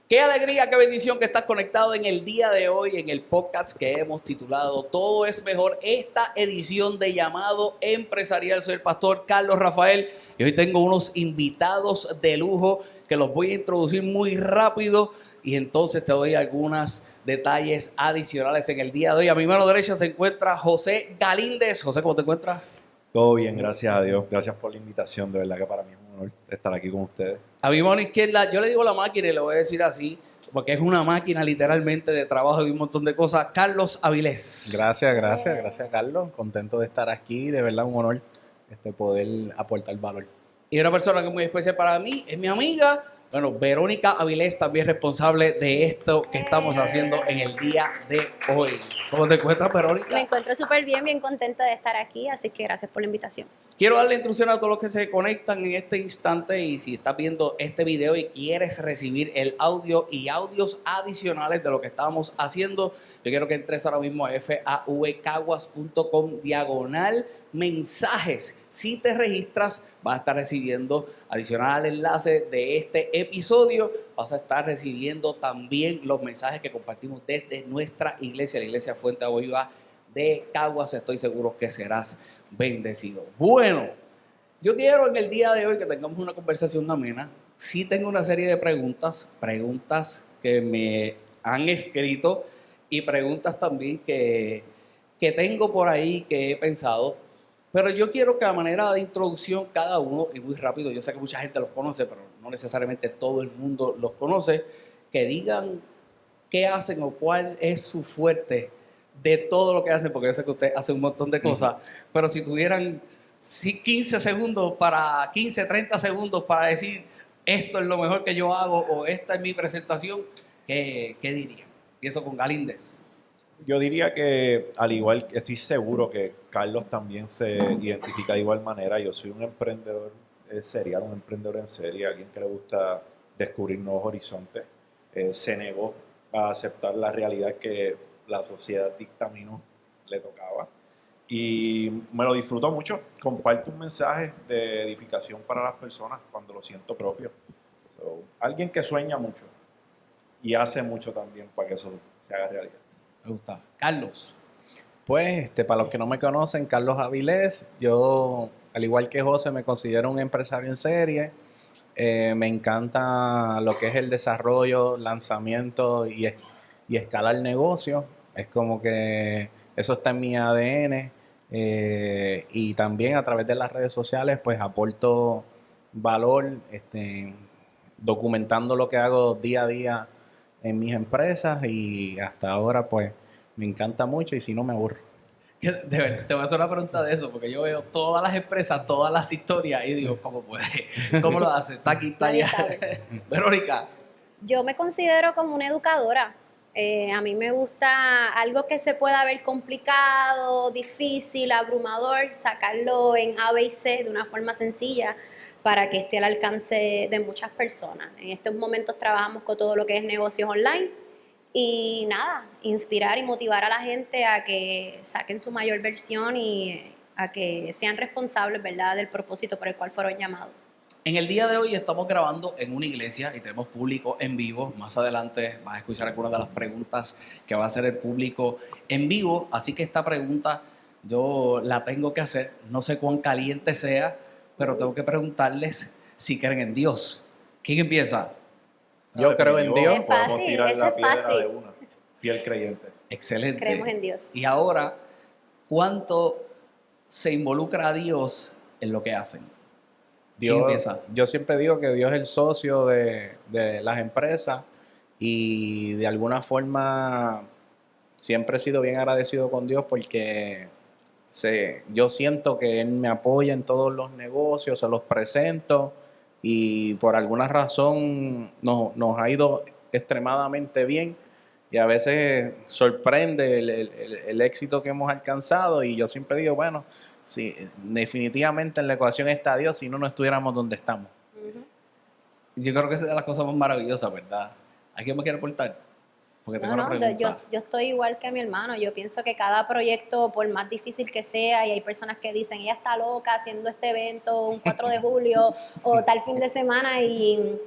Qué alegría, qué bendición que estás conectado en el día de hoy en el podcast que hemos titulado Todo es Mejor, esta edición de Llamado Empresarial. Soy el pastor Carlos Rafael y hoy tengo unos invitados de lujo que los voy a introducir muy rápido y entonces te doy algunos detalles adicionales en el día de hoy. A mi mano derecha se encuentra José Galíndez. José, ¿cómo te encuentras? Todo bien, gracias a Dios. Gracias por la invitación. De verdad que para mí es un honor estar aquí con ustedes. A mi mano izquierda, yo le digo la máquina y le voy a decir así, porque es una máquina literalmente de trabajo y un montón de cosas. Carlos Avilés. Gracias, Carlos. Contento de estar aquí. De verdad, un honor poder aportar valor. Y una persona que es muy especial para mí es mi amiga, bueno, Verónica Avilés, también responsable de esto que estamos haciendo en el día de hoy. ¿Cómo te encuentras, Verónica? Me encuentro súper bien contenta de estar aquí, así que gracias por la invitación. Quiero darle instrucción a todos los que se conectan en este instante y si estás viendo este video y quieres recibir el audio y audios adicionales de lo que estamos haciendo, yo quiero que entres ahora mismo a favcaguas.com/mensajes. Si te registras, vas a estar recibiendo adicional al enlace de este episodio. Vas a estar recibiendo también los mensajes que compartimos desde nuestra iglesia, la Iglesia Fuente Agua Viva de Caguas. Estoy seguro que serás bendecido. Bueno, yo quiero en el día de hoy que tengamos una conversación amena. Sí tengo una serie de preguntas que me han escrito y preguntas también que tengo por ahí que he pensado. Pero yo quiero que a manera de introducción cada uno, y muy rápido, yo sé que mucha gente los conoce, pero no necesariamente todo el mundo los conoce, que digan qué hacen o cuál es su fuerte de todo lo que hacen, porque yo sé que usted hace un montón de cosas, pero si tuvieran 15 segundos 30 segundos para decir esto es lo mejor que yo hago o esta es mi presentación, ¿qué dirían? Empiezo con Galíndez. Yo diría que, al igual, estoy seguro que Carlos también se identifica de igual manera. Yo soy un emprendedor serial, un emprendedor en serie, alguien que le gusta descubrir nuevos horizontes. Se negó a aceptar la realidad que la sociedad dictaminó le tocaba. Y me lo disfruto mucho. Comparto un mensaje de edificación para las personas cuando lo siento propio. Alguien que sueña mucho y hace mucho también para que eso se haga realidad. Me gusta. Carlos. Pues, para los que no me conocen, Carlos Avilés. Yo, al igual que José, me considero un empresario en serie. Me encanta lo que es el desarrollo, lanzamiento y escalar negocios. Es como que eso está en mi ADN. Y también a través de las redes sociales, pues aporto valor, documentando lo que hago día a día en mis empresas y hasta ahora pues me encanta mucho y si no me aburro. De verdad, te voy a hacer una pregunta de eso, porque yo veo todas las empresas, todas las historias y digo, ¿cómo puede? ¿Cómo lo hace? Está aquí, está allá. Verónica. Yo me considero como una educadora. A mí me gusta algo que se pueda ver complicado, difícil, abrumador, sacarlo en A, B y C de una forma sencilla para que esté al alcance de muchas personas. En estos momentos trabajamos con todo lo que es negocios online y nada, inspirar y motivar a la gente a que saquen su mayor versión y a que sean responsables, ¿verdad?, del propósito por el cual fueron llamados. En el día de hoy estamos grabando en una iglesia y tenemos público en vivo. Más adelante vas a escuchar algunas de las preguntas que va a hacer el público en vivo. Así que esta pregunta yo la tengo que hacer. No sé cuán caliente sea, pero tengo que preguntarles si creen en Dios. ¿Quién empieza? Yo creo en Dios. Es Podemos fácil, tirar eso la es piedra fácil. de una. Fiel creyente. Excelente. Creemos en Dios. Y ahora, ¿cuánto se involucra a Dios en lo que hacen? ¿Quién empieza? Yo siempre digo que Dios es el socio de las empresas y de alguna forma siempre he sido bien agradecido con Dios porque yo siento que Él me apoya en todos los negocios, se los presento y por alguna razón nos ha ido extremadamente bien y a veces sorprende el éxito que hemos alcanzado y yo siempre digo, bueno, sí, definitivamente en la ecuación está Dios, si no estuviéramos donde estamos. Uh-huh. Yo creo que esa es de las cosas más maravillosas, ¿verdad? ¿Alguien me quiere aportar? Porque tengo una pregunta. Yo estoy igual que mi hermano. Yo pienso que cada proyecto, por más difícil que sea, y hay personas que dicen, ella está loca haciendo este evento un 4 de julio o tal fin de semana, y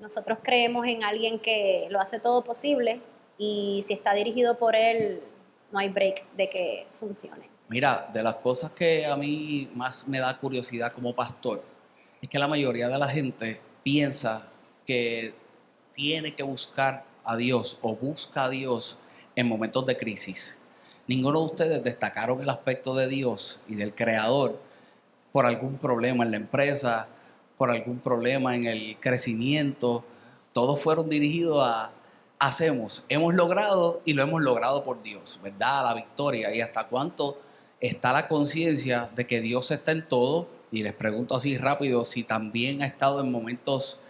Nosotros creemos en alguien que lo hace todo posible y si está dirigido por Él, no hay break de que funcione. Mira, de las cosas que a mí más me da curiosidad como pastor, es que la mayoría de la gente piensa que tiene que buscar a Dios o busca a Dios en momentos de crisis. Ninguno de ustedes destacaron el aspecto de Dios y del Creador por algún problema en la empresa, por algún problema en el crecimiento. Todos fueron dirigidos a hacemos, hemos logrado y lo hemos logrado por Dios, ¿verdad? La victoria. Y hasta cuánto está la conciencia de que Dios está en todo. Y les pregunto así rápido si también ha estado en momentos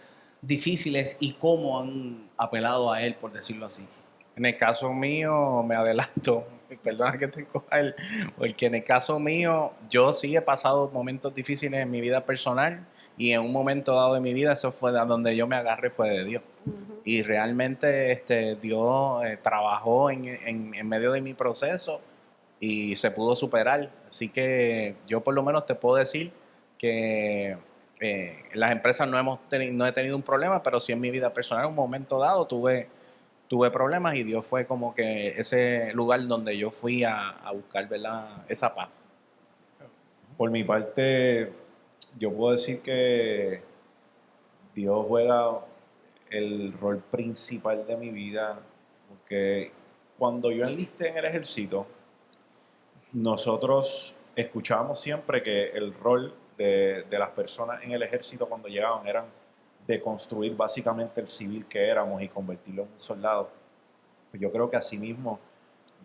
difíciles y cómo han apelado a Él, por decirlo así. En el caso mío, me adelanto, perdona que te coja porque en el caso mío, yo sí he pasado momentos difíciles en mi vida personal y en un momento dado de mi vida, eso fue de donde yo me agarré, fue de Dios. Ujú. Y realmente Dios trabajó en medio de mi proceso y se pudo superar. Así que yo por lo menos te puedo decir que las empresas no he tenido un problema, pero sí en mi vida personal, en un momento dado tuve problemas y Dios fue como que ese lugar donde yo fui a buscar, ¿verdad?, esa paz. Por mi parte, yo puedo decir que Dios juega el rol principal de mi vida, porque cuando yo enlisté en el ejército, nosotros escuchábamos siempre que el rol de las personas en el ejército cuando llegaban eran de construir básicamente el civil que éramos y convertirlo en un soldado. Pues yo creo que asimismo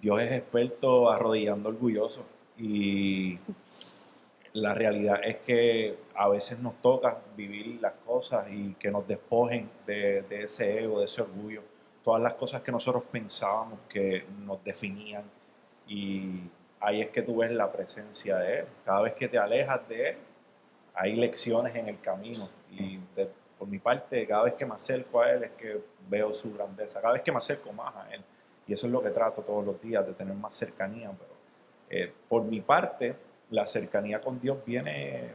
Dios es experto arrodillando orgullosos y la realidad es que a veces nos toca vivir las cosas y que nos despojen de ese ego, de ese orgullo, todas las cosas que nosotros pensábamos que nos definían, y ahí es que tú ves la presencia de Él. Cada vez que te alejas de Él, hay lecciones en el camino, y por mi parte, cada vez que me acerco a Él es que veo su grandeza, cada vez que me acerco más a Él, y eso es lo que trato todos los días, de tener más cercanía. Pero por mi parte, la cercanía con Dios viene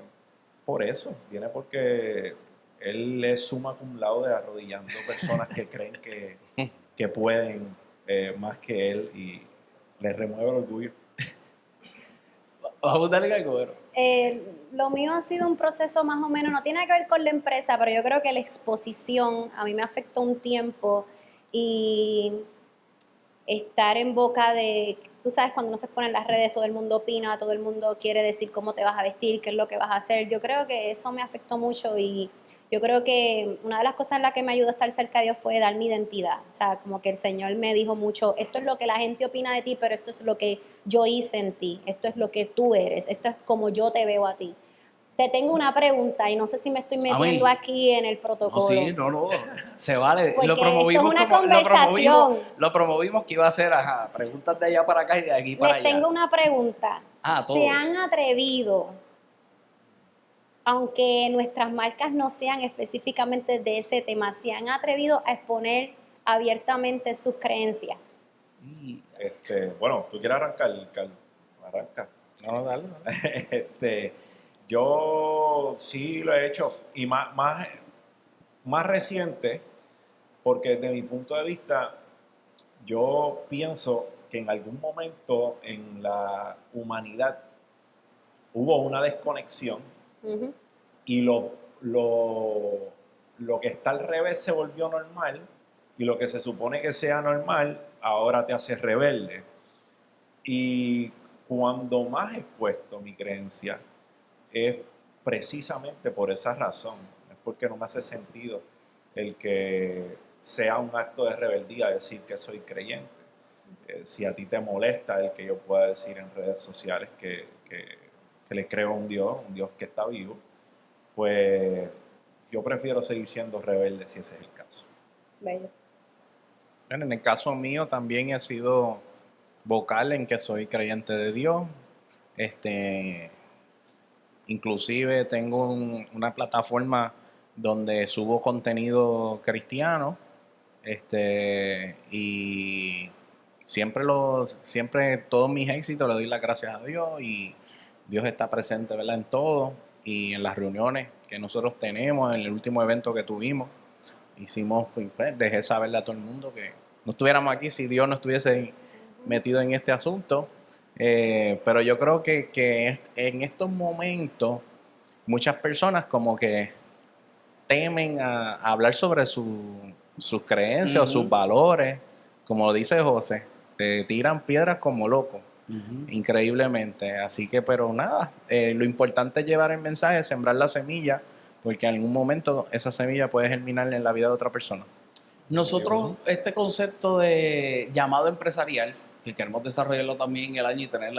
por eso, viene porque Él es summa cum laude arrodillando personas que creen que pueden más que Él, y les remueve el orgullo. Vamos a darle algo, pero Lo mío ha sido un proceso más o menos, no tiene que ver con la empresa, pero yo creo que la exposición a mí me afectó un tiempo y estar en boca de, tú sabes, cuando uno se pone en las redes, todo el mundo opina, todo el mundo quiere decir cómo te vas a vestir, qué es lo que vas a hacer. Yo creo que eso me afectó mucho y yo creo que una de las cosas en las que me ayudó a estar cerca de Dios fue dar mi identidad. O sea, como que el Señor me dijo mucho, esto es lo que la gente opina de ti, pero esto es lo que yo hice en ti, esto es lo que tú eres, esto es como yo te veo a ti. Te tengo una pregunta y no sé si me estoy metiendo aquí en el no, protocolo. sí, no, se vale. Porque Lo promovimos esto es una como conversación. lo promovimos que iba a ser preguntas de allá para acá y de aquí para Les allá. tengo una pregunta. Todos. ¿Se han atrevido, aunque nuestras marcas no sean específicamente de ese tema, se han atrevido a exponer abiertamente sus creencias? Y- Bueno, ¿tú quieres arrancar, Carlos? Arranca. No, dale. Yo sí lo he hecho, y más reciente, porque desde mi punto de vista, yo pienso que en algún momento en la humanidad hubo una desconexión, Ujú. y lo que está al revés se volvió normal, y lo que se supone que sea normal ahora te hace rebelde. Y cuando más he expuesto mi creencia es precisamente por esa razón, es porque no me hace sentido el que sea un acto de rebeldía decir que soy creyente. Si a ti te molesta el que yo pueda decir en redes sociales que le creo a un Dios que está vivo, pues yo prefiero seguir siendo rebelde si ese es el caso. Bello. Bueno, en el caso mío también he sido vocal en que soy creyente de Dios. Inclusive tengo una plataforma donde subo contenido cristiano. Y siempre todos mis éxitos le doy las gracias a Dios, y Dios está presente, ¿verdad?, en todo, y en las reuniones que nosotros tenemos, en el último evento que tuvimos, hicimos, pues, dejé saberle a todo el mundo que no estuviéramos aquí si Dios no estuviese metido en este asunto. Pero yo creo que en estos momentos muchas personas como que temen a hablar sobre sus creencias o sus valores, como lo dice José, te tiran piedras como locos, increíblemente. Así que, pero nada, lo importante es llevar el mensaje, sembrar la semilla, porque en algún momento esa semilla puede germinar en la vida de otra persona. Nosotros, este concepto de llamado empresarial, que queremos desarrollarlo también el año y tener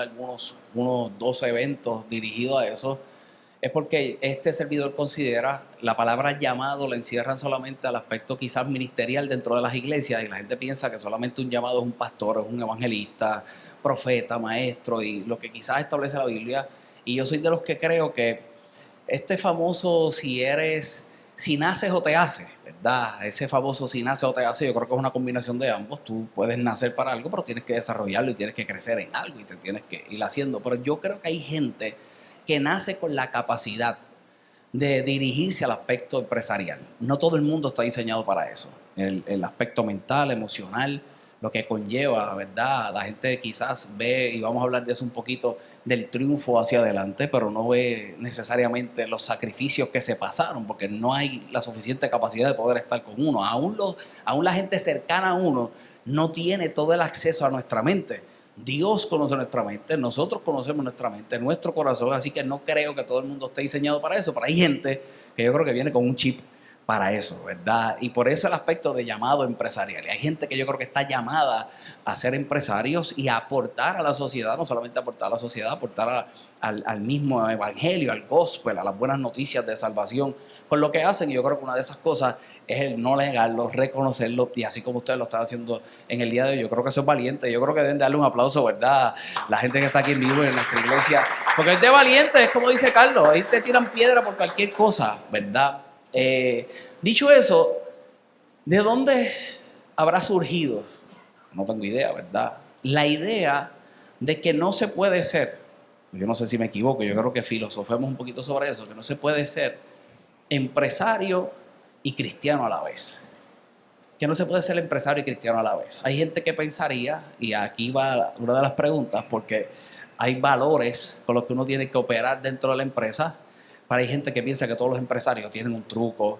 unos 12 eventos dirigidos a eso, es porque este servidor considera la palabra llamado la encierran solamente al aspecto quizás ministerial dentro de las iglesias, y la gente piensa que solamente un llamado es un pastor, es un evangelista, profeta, maestro, y lo que quizás establece la Biblia. Y yo soy de los que creo que este famoso si naces o te haces, ¿verdad? Ese famoso si naces o te haces, yo creo que es una combinación de ambos. Tú puedes nacer para algo, pero tienes que desarrollarlo y tienes que crecer en algo y te tienes que ir haciendo. Pero yo creo que hay gente que nace con la capacidad de dirigirse al aspecto empresarial. No todo el mundo está diseñado para eso. El aspecto mental, emocional, lo que conlleva, ¿verdad? La gente quizás ve, y vamos a hablar de eso un poquito, del triunfo hacia adelante, pero no ve necesariamente los sacrificios que se pasaron, porque no hay la suficiente capacidad de poder estar con uno. Aún la gente cercana a uno no tiene todo el acceso a nuestra mente. Dios conoce nuestra mente, nosotros conocemos nuestra mente, nuestro corazón, así que no creo que todo el mundo esté diseñado para eso, pero hay gente que yo creo que viene con un chip para eso, ¿verdad? Y por eso el aspecto de llamado empresarial. Y hay gente que yo creo que está llamada a ser empresarios y a aportar a la sociedad, no solamente aportar a la sociedad, aportar al mismo evangelio, al gospel, a las buenas noticias de salvación, con lo que hacen. Y yo creo que una de esas cosas es el no negarlo, reconocerlo, y así como ustedes lo están haciendo en el día de hoy, yo creo que eso es valiente. Yo creo que deben darle un aplauso, ¿verdad? La gente que está aquí en vivo en nuestra iglesia, porque es de valiente, es como dice Carlos, ahí te tiran piedra por cualquier cosa, ¿verdad? Dicho eso, ¿de dónde habrá surgido? No tengo idea, ¿verdad? La idea de que no se puede ser, yo no sé si me equivoco, yo creo que filosofemos un poquito sobre eso, que no se puede ser empresario y cristiano a la vez. Que no se puede ser empresario y cristiano a la vez. Hay gente que pensaría, y aquí va una de las preguntas, porque hay valores con los que uno tiene que operar dentro de la empresa. Pero hay gente que piensa que todos los empresarios tienen un truco.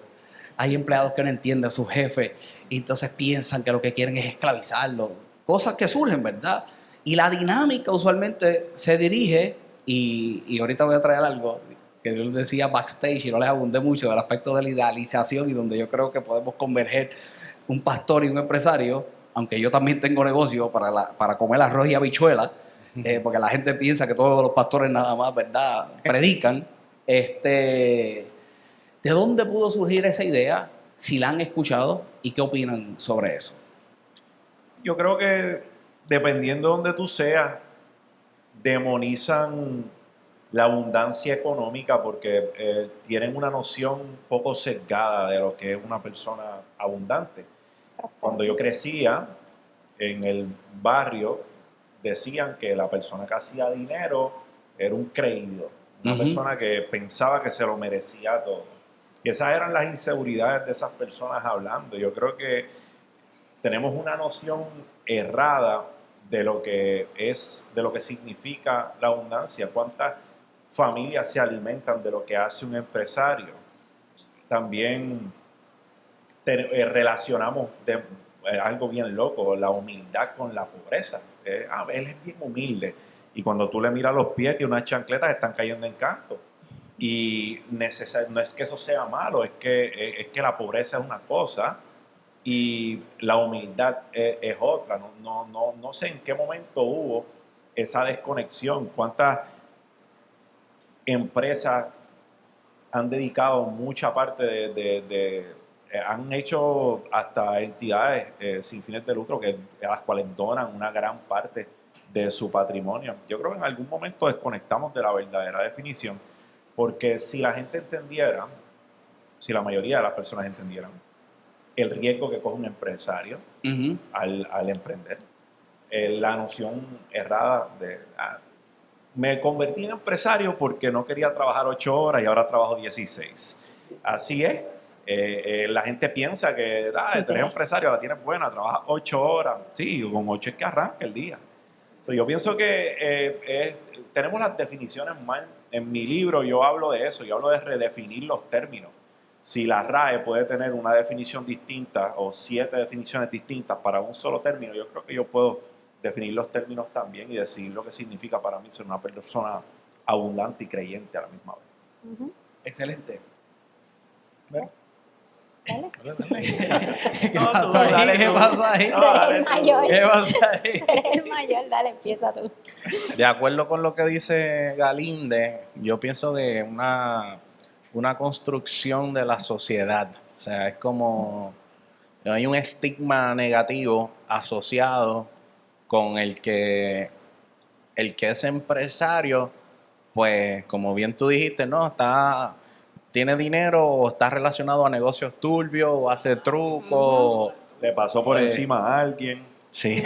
Hay empleados que no entienden a su jefe y entonces piensan que lo que quieren es esclavizarlo. Cosas que surgen, ¿verdad? Y la dinámica usualmente se dirige, y ahorita voy a traer algo que yo les decía backstage y no les abundé mucho del aspecto de la idealización, y donde yo creo que podemos converger un pastor y un empresario, aunque yo también tengo negocio para comer arroz y habichuela, porque la gente piensa que todos los pastores nada más, ¿verdad?, predican. ¿De dónde pudo surgir esa idea? Si la han escuchado y qué opinan sobre eso. Yo creo que dependiendo de donde tú seas, demonizan la abundancia económica porque tienen una noción poco sesgada de lo que es una persona abundante. Cuando yo crecía en el barrio, decían que la persona que hacía dinero era un creído, una persona que pensaba que se lo merecía todo. Y esas eran las inseguridades de esas personas hablando. Yo creo que tenemos una noción errada de lo que es, de lo que significa la abundancia. ¿Cuántas familias se alimentan de lo que hace un empresario? También relacionamos algo bien loco, la humildad con la pobreza. Él es bien humilde. Y cuando tú le miras los pies, tiene unas chancletas que están cayendo en canto. Y no es que eso sea malo, es que la pobreza es una cosa y la humildad es otra. No sé en qué momento hubo esa desconexión. ¿Cuántas empresas han dedicado mucha parte han hecho hasta entidades sin fines de lucro a las cuales donan una gran parte de su patrimonio? Yo creo que en algún momento desconectamos de la verdadera definición, porque si la gente entendiera, si la mayoría de las personas entendieran el riesgo que coge un empresario al emprender, la noción errada de me convertí en empresario porque no quería trabajar 8 horas y ahora trabajo 16. Así es. La gente piensa que eres empresario, la tienes buena, trabajas 8 horas. Sí, con 8 es que arranca el día. Yo pienso que tenemos las definiciones mal. En mi libro yo hablo de eso, yo hablo de redefinir los términos. Si la RAE puede tener una definición distinta o 7 definiciones distintas para un solo término, yo creo que yo puedo definir los términos también y decir lo que significa para mí ser una persona abundante y creyente a la misma vez. Ujú. Excelente. Dale. ¿Qué No, pasa tú, ahí? dale ¿Qué tú. pasa ahí? No, dale El tú. mayor. ¿Qué pasa ahí? Eres el mayor, dale, empieza tú. De acuerdo con lo que dice Galinde, yo pienso de una construcción de la sociedad. O sea, es como hay un estigma negativo asociado con el que es empresario, pues como bien tú dijiste, no, tiene dinero o está relacionado a negocios turbios o hace trucos. Le pasó por Pues, encima a alguien. Sí.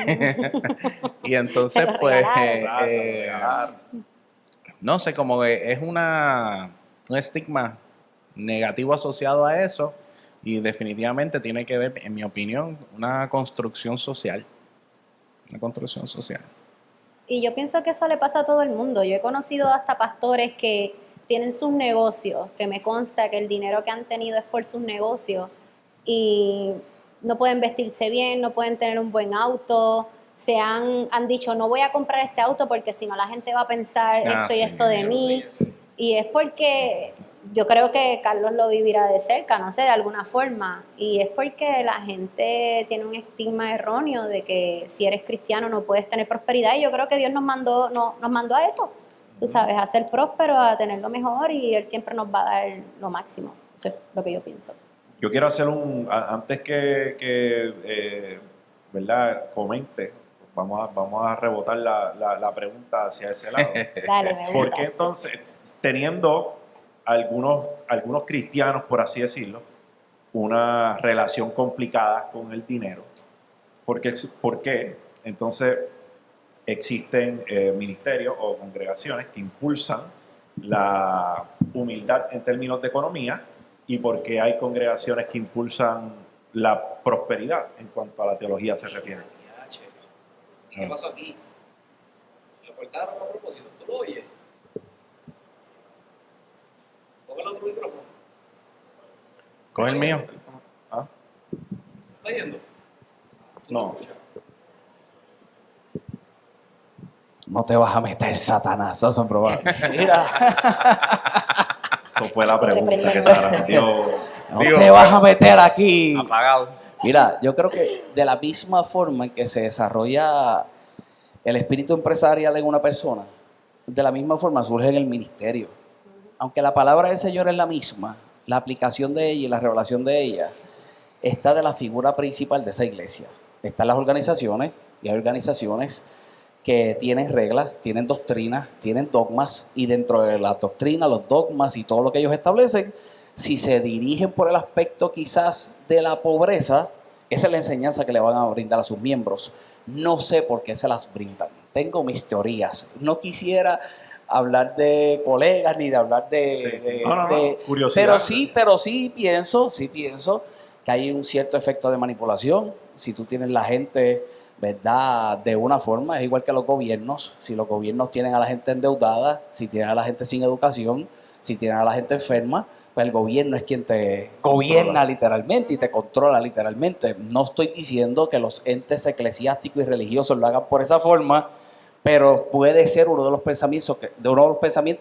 Y entonces, Te lo pues, regalaron. Regalar. no sé, como que es un estigma negativo asociado a eso y definitivamente tiene que ver, en mi opinión, una construcción social. Una construcción social. Y yo pienso que eso le pasa a todo el mundo. Yo he conocido hasta pastores que tienen sus negocios, que me consta que el dinero que han tenido es por sus negocios y no pueden vestirse bien, no pueden tener un buen auto, han dicho no voy a comprar este auto porque si no la gente va a pensar esto y sí. esto de mí. Y es porque yo creo que Carlos lo vivirá de cerca, no sé, de alguna forma. Y es porque la gente tiene un estigma erróneo de que si eres cristiano no puedes tener prosperidad. Y yo creo que Dios nos mandó a eso, tú sabes, a ser prósperos, a tener lo mejor y Él siempre nos va a dar lo máximo. Eso es lo que yo pienso. Yo quiero hacer antes que ¿verdad? Comente, vamos a rebotar la pregunta hacia ese lado. Dale, me gusta. ¿Por qué entonces, teniendo algunos cristianos, por así decirlo, una relación complicada con el dinero, por qué entonces existen ministerios o congregaciones que impulsan la humildad en términos de economía y por qué hay congregaciones que impulsan la prosperidad en cuanto a la teología se refiere? ¿Y qué pasó aquí? Lo cortaron a propósito. ¿Tú lo oyes? Pon el otro micrófono. Con el mío. ¿Ah? ¿Se está yendo? ¿Tú No. escuchas? No te vas a meter, Satanás. Eso es probable. Mira. Eso fue la pregunta que Sara dio. No te vas a meter aquí. Apagado. Mira, yo creo que de la misma forma en que se desarrolla el espíritu empresarial en una persona, de la misma forma surge en el ministerio. Aunque la palabra del Señor es la misma, la aplicación de ella y la revelación de ella está de la figura principal de esa iglesia. Están las organizaciones, y hay organizaciones que tienen reglas, tienen doctrinas, tienen dogmas, y dentro de la doctrina, los dogmas y todo lo que ellos establecen, si se dirigen por el aspecto quizás de la pobreza, esa es la enseñanza que le van a brindar a sus miembros. No sé por qué se las brindan. Tengo mis teorías. No quisiera hablar de colegas ni de hablar de No, curiosidad. pero sí pienso que hay un cierto efecto de manipulación. Si tú tienes la gente, ¿verdad?, de una forma, es igual que los gobiernos. Si los gobiernos tienen a la gente endeudada, si tienen a la gente sin educación, si tienen a la gente enferma, pues el gobierno es quien te gobierna literalmente y te controla literalmente. No estoy diciendo que los entes eclesiásticos y religiosos lo hagan por esa forma, pero puede ser uno de los pensamientos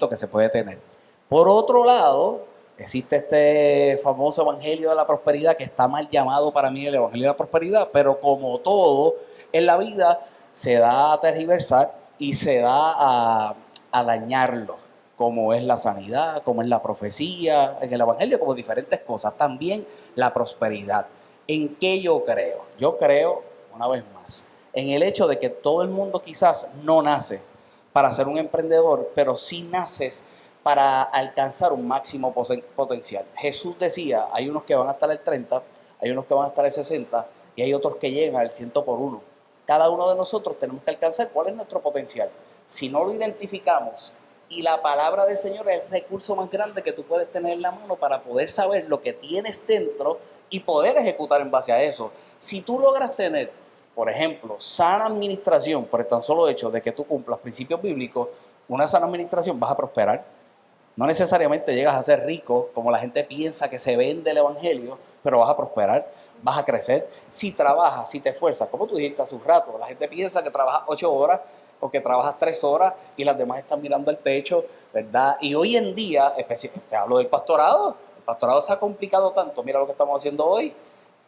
que se puede tener. Por otro lado, existe este famoso evangelio de la prosperidad que está mal llamado para mí el evangelio de la prosperidad, pero como todo en la vida se da a tergiversar y se da a dañarlo, como es la sanidad, como es la profecía, en el evangelio, como diferentes cosas. También la prosperidad. ¿En qué yo creo? Yo creo, una vez más, en el hecho de que todo el mundo quizás no nace para ser un emprendedor, pero sí naces para alcanzar un máximo potencial. Jesús decía, hay unos que van a estar al 30, hay unos que van a estar al 60 y hay otros que llegan al 100 por 1. Cada uno de nosotros tenemos que alcanzar cuál es nuestro potencial. Si no lo identificamos Y la palabra del Señor es el recurso más grande que tú puedes tener en la mano para poder saber lo que tienes dentro y poder ejecutar en base a eso. Si tú logras tener, por ejemplo, sana administración, por el tan solo hecho de que tú cumplas principios bíblicos, una sana administración, vas a prosperar. No necesariamente llegas a ser rico, como la gente piensa que se vende el evangelio, pero vas a prosperar, vas a crecer. Si trabajas, si te esfuerzas, como tú dijiste hace un rato, la gente piensa que trabajas 8 horas o que trabajas 3 horas y las demás están mirando al techo, ¿verdad? Y hoy en día, te hablo del pastorado, el pastorado se ha complicado tanto, mira lo que estamos haciendo hoy.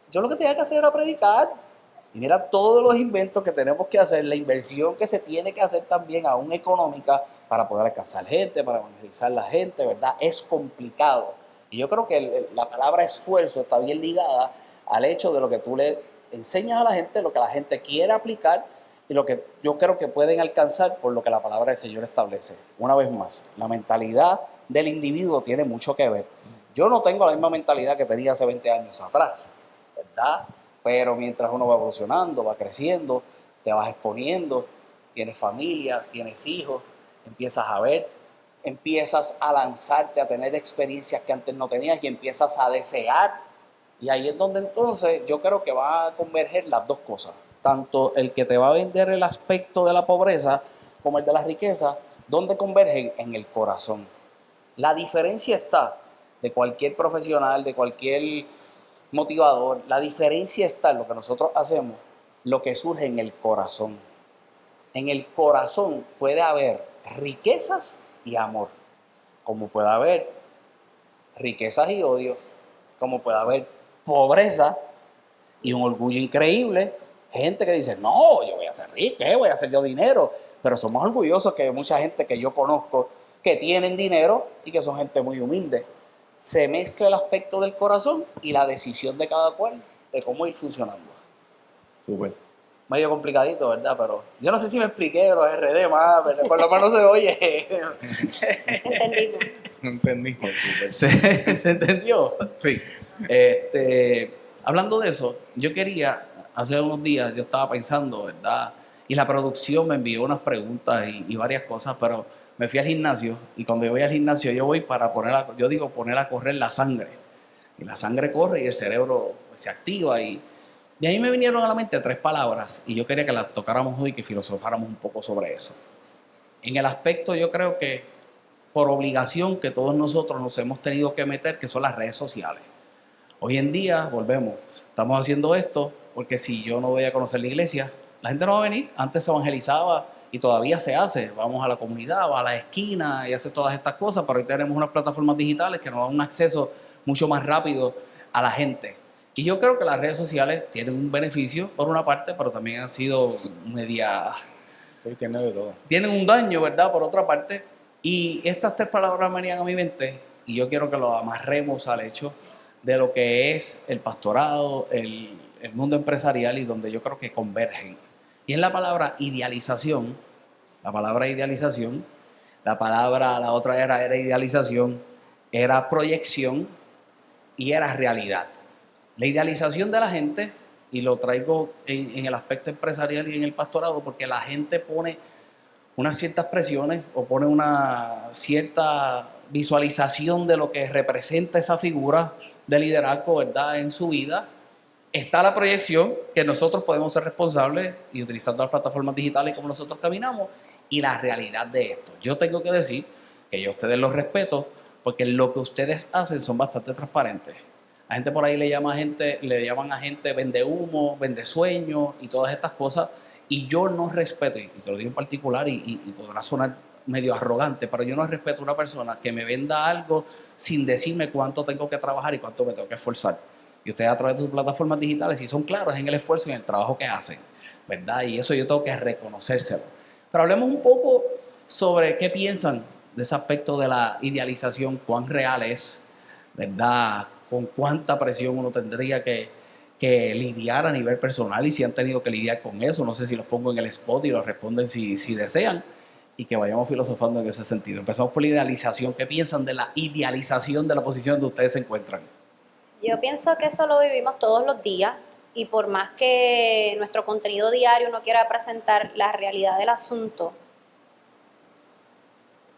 Yo lo que tenía que hacer era predicar. Y mira todos los inventos que tenemos que hacer, la inversión que se tiene que hacer también aún económica para poder alcanzar gente, para evangelizar la gente, ¿verdad? Es complicado. Y yo creo que la palabra esfuerzo está bien ligada al hecho de lo que tú le enseñas a la gente, lo que la gente quiere aplicar y lo que yo creo que pueden alcanzar por lo que la palabra del Señor establece. Una vez más, la mentalidad del individuo tiene mucho que ver. Yo no tengo la misma mentalidad que tenía hace 20 años atrás, ¿verdad? Pero mientras uno va evolucionando, va creciendo, te vas exponiendo, tienes familia, tienes hijos, empiezas a ver, empiezas a lanzarte a tener experiencias que antes no tenías y empiezas a desear. Y ahí es donde entonces yo creo que va a converger las dos cosas. Tanto el que te va a vender el aspecto de la pobreza como el de la riqueza, donde convergen en el corazón. La diferencia está de cualquier profesional, de cualquier motivador, la diferencia está en lo que nosotros hacemos, lo que surge en el corazón. En el corazón puede haber riquezas y amor, como puede haber riquezas y odio, como puede haber pobreza y un orgullo increíble. Gente que dice, no, yo voy a ser rico, voy a hacer yo dinero, pero somos orgullosos que hay mucha gente que yo conozco que tienen dinero y que son gente muy humilde. Se mezcla el aspecto del corazón y la decisión de cada cual de cómo ir funcionando. Súper. Medio complicadito, ¿verdad? Pero yo no sé si me expliqué los RD más, pero por lo menos se oye. Entendimos. Entendimos. Súper. ¿Se entendió? Sí. Hablando de eso, yo quería, hace unos días yo estaba pensando, ¿verdad? Y la producción me envió unas preguntas y varias cosas, pero me fui al gimnasio y cuando yo voy al gimnasio yo voy para poner a correr la sangre. Y la sangre corre y el cerebro se activa y ahí me vinieron a la mente 3 palabras y yo quería que las tocáramos hoy y que filosofáramos un poco sobre eso. En el aspecto yo creo que por obligación que todos nosotros nos hemos tenido que meter, que son las redes sociales. Hoy en día, volvemos, estamos haciendo esto porque si yo no voy a conocer la iglesia, la gente no va a venir. Antes se evangelizaba y todavía se hace. Vamos a la comunidad, va a la esquina y hace todas estas cosas, pero hoy tenemos unas plataformas digitales que nos dan un acceso mucho más rápido a la gente. Y yo creo que las redes sociales tienen un beneficio por una parte, pero también han sido media... Sí, tiene de todo. Tienen un daño, ¿verdad? Por otra parte. Y estas 3 palabras venían a mi mente y yo quiero que lo amarremos al hecho de lo que es el pastorado, el mundo empresarial y donde yo creo que convergen. Y en la palabra idealización, la otra era idealización, era proyección y era realidad. La idealización de la gente, y lo traigo en el aspecto empresarial y en el pastorado, porque la gente pone unas ciertas presiones o pone una cierta visualización de lo que representa esa figura de liderazgo, ¿verdad?, en su vida. Está la proyección, que nosotros podemos ser responsables y utilizando las plataformas digitales como nosotros caminamos, y la realidad de esto. Yo tengo que decir que yo a ustedes los respeto porque lo que ustedes hacen son bastante transparentes. La gente por ahí le llaman a gente vende humo, vende sueños y todas estas cosas, y yo no respeto, y te lo digo en particular y podrá sonar medio arrogante, pero yo no respeto a una persona que me venda algo sin decirme cuánto tengo que trabajar y cuánto me tengo que esforzar. Y ustedes a través de sus plataformas digitales sí son claros en el esfuerzo y en el trabajo que hacen, ¿verdad? Y eso yo tengo que reconocérselo. Pero hablemos un poco sobre qué piensan de ese aspecto de la idealización, cuán real es, ¿verdad? Con cuánta presión uno tendría que lidiar a nivel personal y si han tenido que lidiar con eso. No sé si los pongo en el spot y los responden si desean y que vayamos filosofando en ese sentido. Empezamos por la idealización. ¿Qué piensan de la idealización de la posición donde ustedes se encuentran? Yo pienso que eso lo vivimos todos los días y por más que nuestro contenido diario no quiera presentar la realidad del asunto,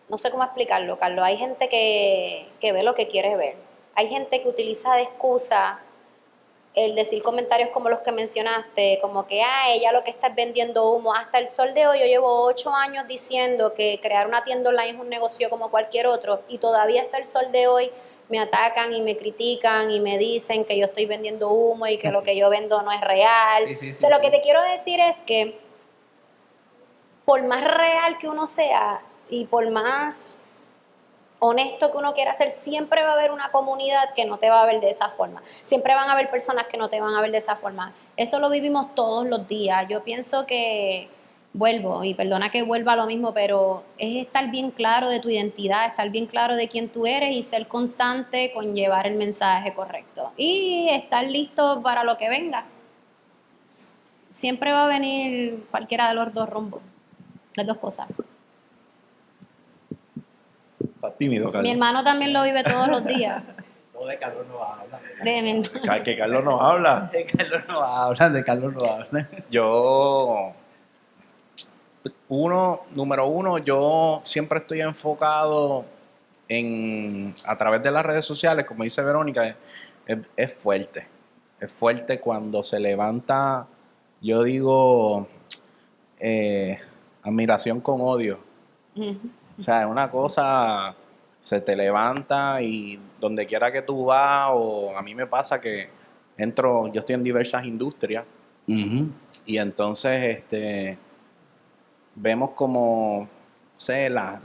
no sé cómo explicarlo, Carlos. Hay gente que ve lo que quiere ver. Hay gente que utiliza de excusa el decir comentarios como los que mencionaste, como que, ella lo que está es vendiendo humo. Hasta el sol de hoy, yo llevo 8 años diciendo que crear una tienda online es un negocio como cualquier otro, y todavía hasta el sol de hoy me atacan y me critican y me dicen que yo estoy vendiendo humo y que lo que yo vendo no es real. Lo que te quiero decir es que por más real que uno sea y por más honesto que uno quiera ser, siempre va a haber una comunidad que no te va a ver de esa forma. Siempre van a haber personas que no te van a ver de esa forma. Eso lo vivimos todos los días. Yo pienso que, vuelvo, y perdona que vuelva a lo mismo, pero es estar bien claro de tu identidad, estar bien claro de quién tú eres y ser constante con llevar el mensaje correcto. Y estar listo para lo que venga. Siempre va a venir cualquiera de los dos rumbos, las dos cosas. Estás tímido, Carlos. Mi hermano también lo vive todos los días. No, de Carlos no habla. Que Carlos no habla. De Carlos no habla, de Carlos no habla. Yo, número uno, yo siempre estoy enfocado a través de las redes sociales, como dice Verónica, es fuerte. Es fuerte cuando se levanta, yo digo, admiración con odio. O sea, es una cosa, se te levanta y donde quiera que tú vas, o a mí me pasa que yo estoy en diversas industrias, y entonces vemos como, no sé, la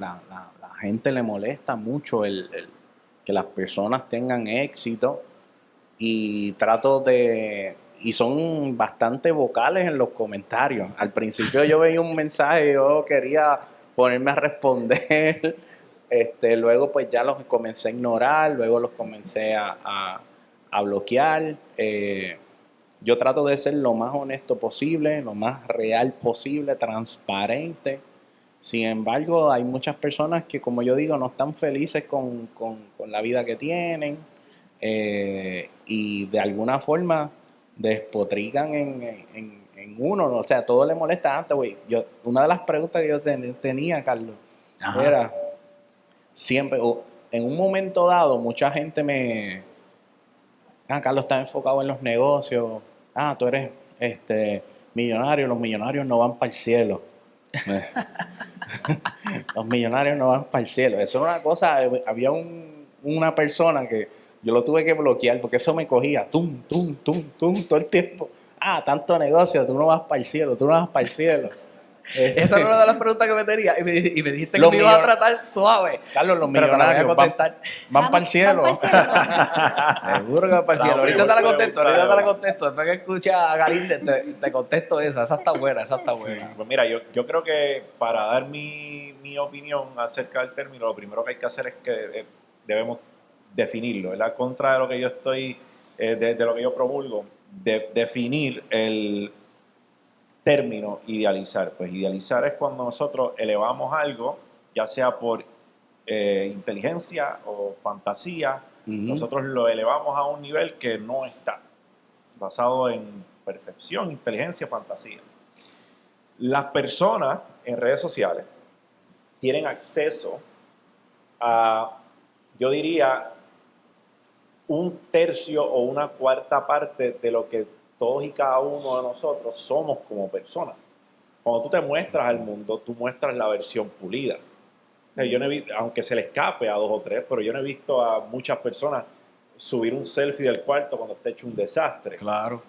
gente le molesta mucho que las personas tengan éxito, y y son bastante vocales en los comentarios. Al principio yo veía un mensaje, yo quería ponerme a responder, luego pues ya los comencé a ignorar, luego los comencé a bloquear. Yo trato de ser lo más honesto posible, lo más real posible, transparente. Sin embargo, hay muchas personas que, como yo digo, no están felices con la vida que tienen, y de alguna forma despotrican en uno. O sea, todo le molesta antes, güey. Una de las preguntas que yo tenía, Carlos, era siempre, en un momento dado, mucha gente Carlos está enfocado en los negocios. Tú eres millonario, los millonarios no van para el cielo. Los millonarios no van para el cielo. Eso era una cosa, había una persona que yo lo tuve que bloquear porque eso me cogía tum, todo el tiempo. Tanto negocio, tú no vas para el cielo, tú no vas para el cielo. Esa era una de las preguntas que me tenía y me dijiste que me ibas a tratar suave. Carlos, los pero millonarios van para el cielo. Seguro que van para el cielo. Ahorita te la contesto. Después que escuche a Galinde, te contesto esa. Esa está buena, Sí. Pues mira, yo creo que para dar mi opinión acerca del término, lo primero que hay que hacer es que debemos definirlo, ¿verdad? Contra de lo que yo estoy, de lo que yo promulgo, definir el término idealizar. Pues idealizar es cuando nosotros elevamos algo, ya sea por inteligencia o fantasía, nosotros lo elevamos a un nivel que no está, basado en percepción, inteligencia, fantasía. Las personas en redes sociales tienen acceso a, yo diría, un tercio o una cuarta parte de lo que todos y cada uno de nosotros somos como personas. Cuando tú te muestras al mundo, tú muestras la versión pulida. Yo no he visto, aunque se le escape a 2 o 3, pero yo no he visto a muchas personas subir un selfie del cuarto cuando está hecho un desastre. Claro.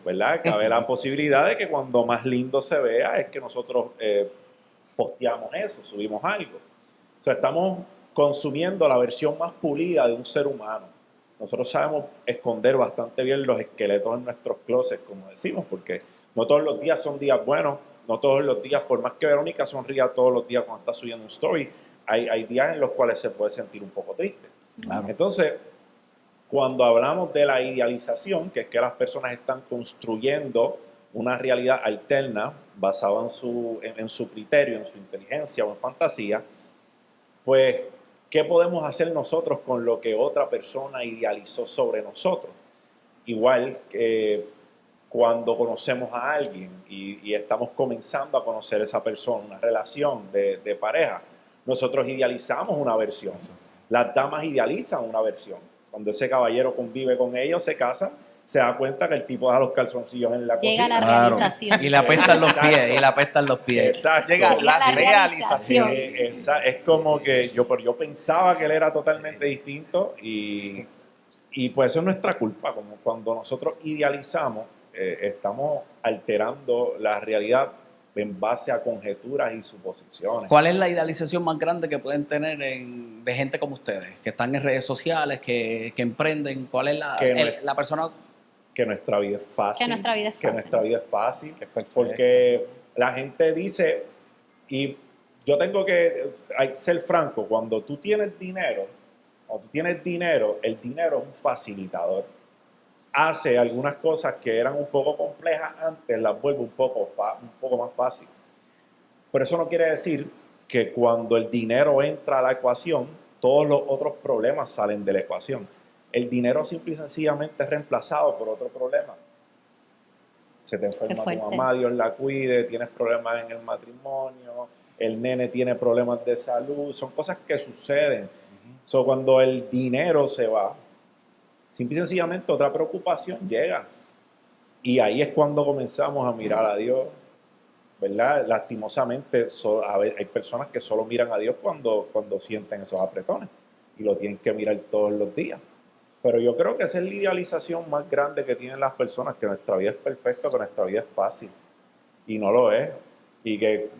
¿Verdad? Cabe la posibilidad de que cuando más lindo se vea es que nosotros posteamos eso, subimos algo. O sea, estamos consumiendo la versión más pulida de un ser humano. Nosotros sabemos esconder bastante bien los esqueletos en nuestros closets, como decimos, porque no todos los días son días buenos, no todos los días, por más que Verónica sonría todos los días cuando está subiendo un story, hay días en los cuales se puede sentir un poco triste. Claro. Entonces, cuando hablamos de la idealización, que es que las personas están construyendo una realidad alterna basada en su criterio, en su inteligencia o en fantasía, pues, ¿qué podemos hacer nosotros con lo que otra persona idealizó sobre nosotros? Igual que cuando conocemos a alguien y estamos comenzando a conocer a esa persona, una relación de pareja, nosotros idealizamos una versión. Las damas idealizan una versión. Cuando ese caballero convive con ellos, se casa, se da cuenta que el tipo deja los calzoncillos en la Llega cocina. la Claro. realización. Y le apestan los pies, y le apestan los pies. Exacto. Llega Llega la la realización. realización. Es como que yo pensaba que él era totalmente distinto y pues eso es nuestra culpa. Como cuando nosotros idealizamos, estamos alterando la realidad en base a conjeturas y suposiciones. ¿Cuál es la idealización más grande que pueden tener de gente como ustedes, que están en redes sociales, que emprenden? ¿Cuál es la persona? Que nuestra vida es fácil. Que nuestra vida es Que fácil. nuestra vida es fácil. Es perfecto. Porque la gente dice, y yo tengo que ser franco, cuando tú tienes dinero, el dinero es un facilitador. Hace algunas cosas que eran un poco complejas antes, las vuelve un poco más fácil. Pero eso no quiere decir que cuando el dinero entra a la ecuación, todos los otros problemas salen de la ecuación. El dinero simple y sencillamente es reemplazado por otro problema. Se te enferma tu fuerte. mamá, Dios la cuide, tienes problemas en el matrimonio, el nene tiene problemas de salud, son cosas que suceden. So, cuando el dinero se va, simple y sencillamente otra preocupación llega. Y ahí es cuando comenzamos a mirar a Dios, ¿verdad? Lastimosamente, hay personas que solo miran a Dios cuando sienten esos apretones y lo tienen que mirar todos los días. Pero yo creo que esa es la idealización más grande que tienen las personas, que nuestra vida es perfecta, que nuestra vida es fácil. Y no lo es. Y que,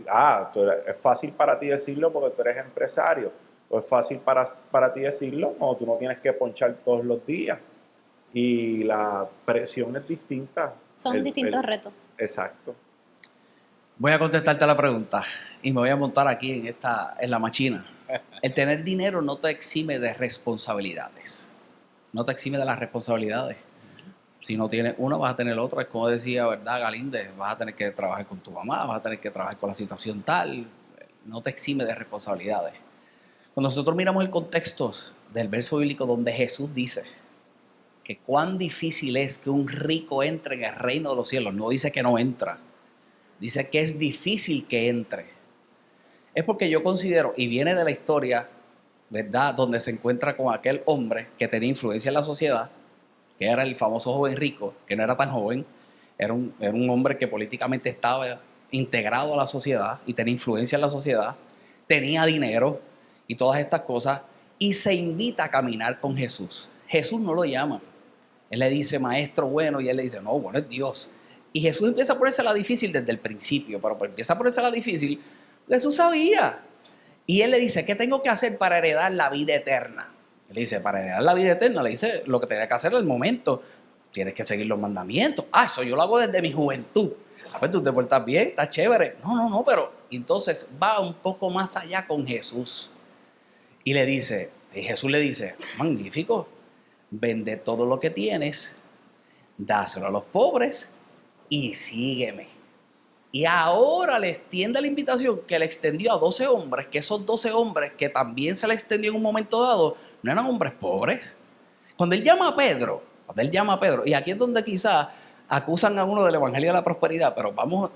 es fácil para ti decirlo porque tú eres empresario. O es fácil para ti decirlo cuando tú no tienes que ponchar todos los días. Y la presión es distinta. Son distintos retos. Exacto. Voy a contestarte la pregunta y me voy a montar aquí en la machina. El tener dinero no te exime de responsabilidades. No te exime de las responsabilidades. Si no tienes una, vas a tener otra. Es como decía, ¿verdad, Galíndez? Vas a tener que trabajar con tu mamá, vas a tener que trabajar con la situación tal. No te exime de responsabilidades. Cuando nosotros miramos el contexto del verso bíblico donde Jesús dice que cuán difícil es que un rico entre en el reino de los cielos, no dice que no entra, dice que es difícil que entre. Es porque yo considero, y viene de la historia, ¿verdad?, donde se encuentra con aquel hombre que tenía influencia en la sociedad, que era el famoso joven rico, que no era tan joven, era un hombre que políticamente estaba integrado a la sociedad y tenía influencia en la sociedad, tenía dinero y todas estas cosas, y se invita a caminar con Jesús. Jesús no lo llama. Él le dice, maestro bueno, y él le dice, no, bueno, es Dios. Y Jesús empieza a ponerse la difícil desde el principio, pero empieza a ponerse la difícil. Jesús sabía. Y él le dice, ¿qué tengo que hacer para heredar la vida eterna? Él le dice, para heredar la vida eterna, le dice, lo que tenía que hacer en el momento, tienes que seguir los mandamientos. Eso yo lo hago desde mi juventud. A ver, tú te portas bien, está chévere. No, pero entonces va un poco más allá con Jesús. Y Jesús le dice, magnífico, vende todo lo que tienes, dáselo a los pobres y sígueme. Y ahora le extiende la invitación que le extendió a 12 hombres, que esos 12 hombres que también se le extendió en un momento dado, no eran hombres pobres. Cuando él llama a Pedro, y aquí es donde quizás acusan a uno del Evangelio de la Prosperidad, pero vamos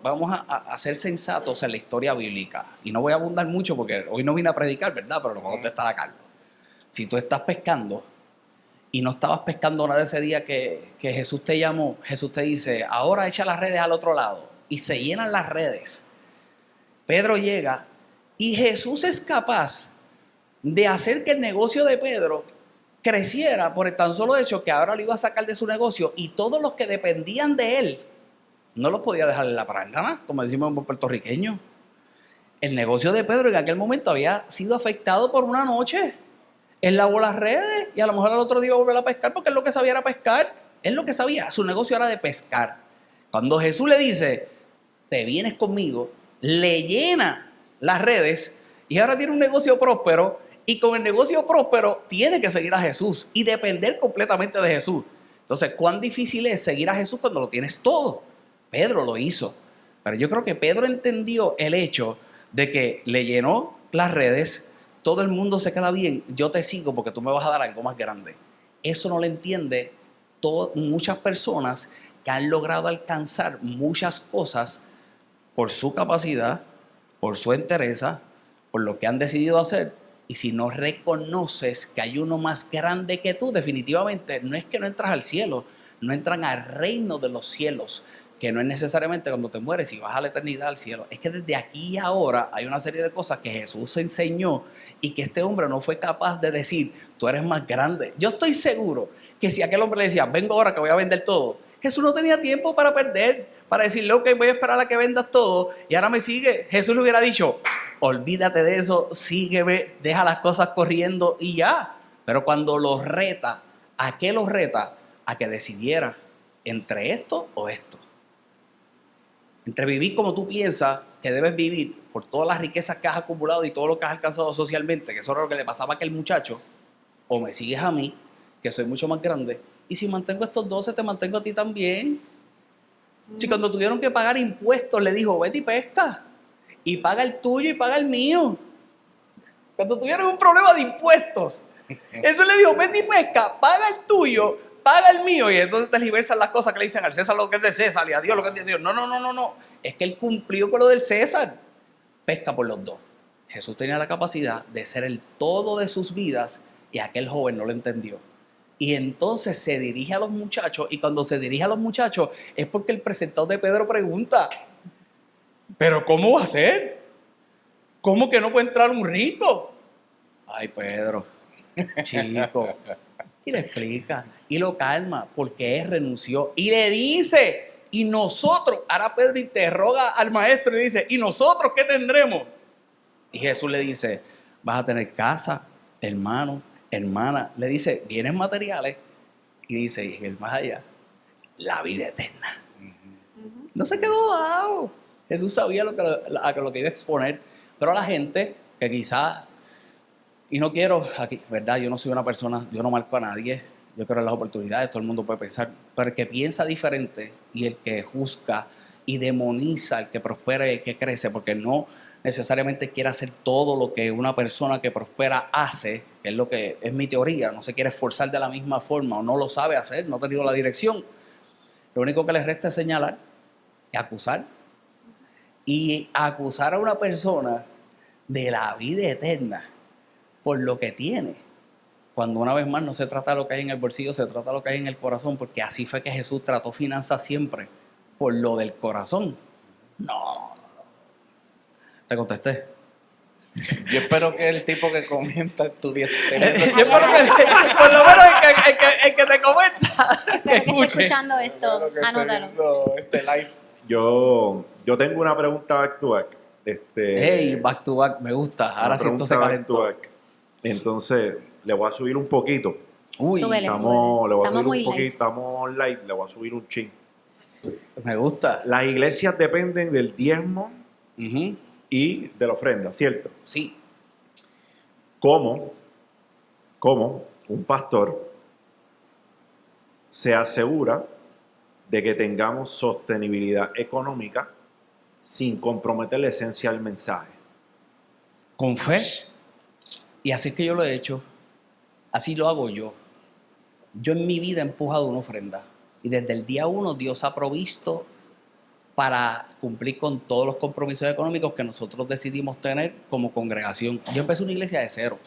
a ser sensatos en la historia bíblica. Y no voy a abundar mucho porque hoy no vine a predicar, ¿verdad? Pero lo voy a contestar a Carlos. Si tú estás pescando y no estabas pescando nada ese día que Jesús te llamó, Jesús te dice, ahora echa las redes al otro lado. Y se llenan las redes. Pedro llega y Jesús es capaz de hacer que el negocio de Pedro creciera por el tan solo hecho que ahora lo iba a sacar de su negocio y todos los que dependían de él no los podía dejar en la parangana, como decimos en puertorriqueño. El negocio de Pedro en aquel momento había sido afectado por una noche. Él lavó las redes y a lo mejor al otro día iba a volver a pescar porque él lo que sabía era pescar. Él lo que sabía, su negocio era de pescar. Cuando Jesús le dice, te vienes conmigo, le llena las redes y ahora tiene un negocio próspero y con el negocio próspero tiene que seguir a Jesús y depender completamente de Jesús. Entonces, ¿cuán difícil es seguir a Jesús cuando lo tienes todo? Pedro lo hizo, pero yo creo que Pedro entendió el hecho de que le llenó las redes, todo el mundo se queda bien, yo te sigo porque tú me vas a dar algo más grande. Eso no lo entiende muchas personas que han logrado alcanzar muchas cosas por su capacidad, por su entereza, por lo que han decidido hacer, y si no reconoces que hay uno más grande que tú, definitivamente no es que no entras al cielo, no entran al reino de los cielos, que no es necesariamente cuando te mueres y vas a la eternidad al cielo. Es que desde aquí y ahora hay una serie de cosas que Jesús enseñó y que este hombre no fue capaz de decir, tú eres más grande. Yo estoy seguro que si aquel hombre le decía, vengo ahora que voy a vender todo, Jesús no tenía tiempo para perder, para decirle, ok, voy a esperar a que vendas todo y ahora me sigue. Jesús le hubiera dicho, olvídate de eso, sígueme, deja las cosas corriendo y ya. Pero cuando los reta, ¿a qué los reta? A que decidiera entre esto o esto. Entre vivir como tú piensas que debes vivir por todas las riquezas que has acumulado y todo lo que has alcanzado socialmente, que eso era lo que le pasaba a aquel muchacho, o me sigues a mí, que soy mucho más grande, y si mantengo estos 12, te mantengo a ti también. Si cuando tuvieron que pagar impuestos, le dijo, vete y pesca, y paga el tuyo y paga el mío. Cuando tuvieron un problema de impuestos, eso le dijo, vete y pesca, paga el tuyo, paga el mío, y entonces tergiversan las cosas que le dicen al César lo que es del César y a Dios lo que es de Dios. No. Es que él cumplió con lo del César. Pesca por los dos. Jesús tenía la capacidad de ser el todo de sus vidas y aquel joven no lo entendió. Y entonces se dirige a los muchachos, y cuando se dirige a los muchachos es porque el presentador de Pedro pregunta, ¿pero cómo va a ser? ¿Cómo que no puede entrar un rico? Ay, Pedro, chico. Y le explica, y lo calma, porque él renunció. Y le dice, y nosotros, ahora Pedro interroga al maestro y dice, ¿y nosotros qué tendremos? Y Jesús le dice, vas a tener casa, hermano, hermana. Le dice, bienes materiales. Y dice, y el más allá, la vida eterna. No se quedó dado. Jesús sabía lo que iba a exponer. Pero a la gente que quizás, y no quiero, aquí, ¿verdad? Yo no soy una persona, yo no marco a nadie. Yo creo en las oportunidades, todo el mundo puede pensar. Pero el que piensa diferente y el que juzga y demoniza, el que prospera y el que crece, porque no necesariamente quiere hacer todo lo que una persona que prospera hace, que es lo que es mi teoría, no se quiere esforzar de la misma forma o no lo sabe hacer, no ha tenido la dirección. Lo único que les resta es señalar y acusar. Y acusar a una persona de la vida eterna por lo que tiene, cuando una vez más no se trata de lo que hay en el bolsillo, se trata de lo que hay en el corazón, porque así fue que Jesús trató finanzas siempre, por lo del corazón. No. ¿Te contesté? Yo espero que el tipo que comenta estuviese Yo espero que, por lo menos el que te comenta, que Espero que esté escuche. escuchando esto, anótalo. Este live. Yo tengo una pregunta back to back. Hey, back to back, me gusta. Ahora sí esto se calentó. Entonces, le voy a subir un poquito. Uy, Súbele. Le voy a Estamos subir muy un poquito, light. estamos light, le voy a subir un chin. me gusta. Las iglesias dependen del diezmo Ujú. y de la ofrenda, ¿cierto? Sí. ¿Cómo un pastor se asegura de que tengamos sostenibilidad económica sin comprometer la esencia del mensaje? Con fe. Y así es que yo lo he hecho. Así lo hago yo. Yo en mi vida he empujado una ofrenda. Y desde el día 1 Dios ha provisto para cumplir con todos los compromisos económicos que nosotros decidimos tener como congregación. Yo empecé una iglesia de cero.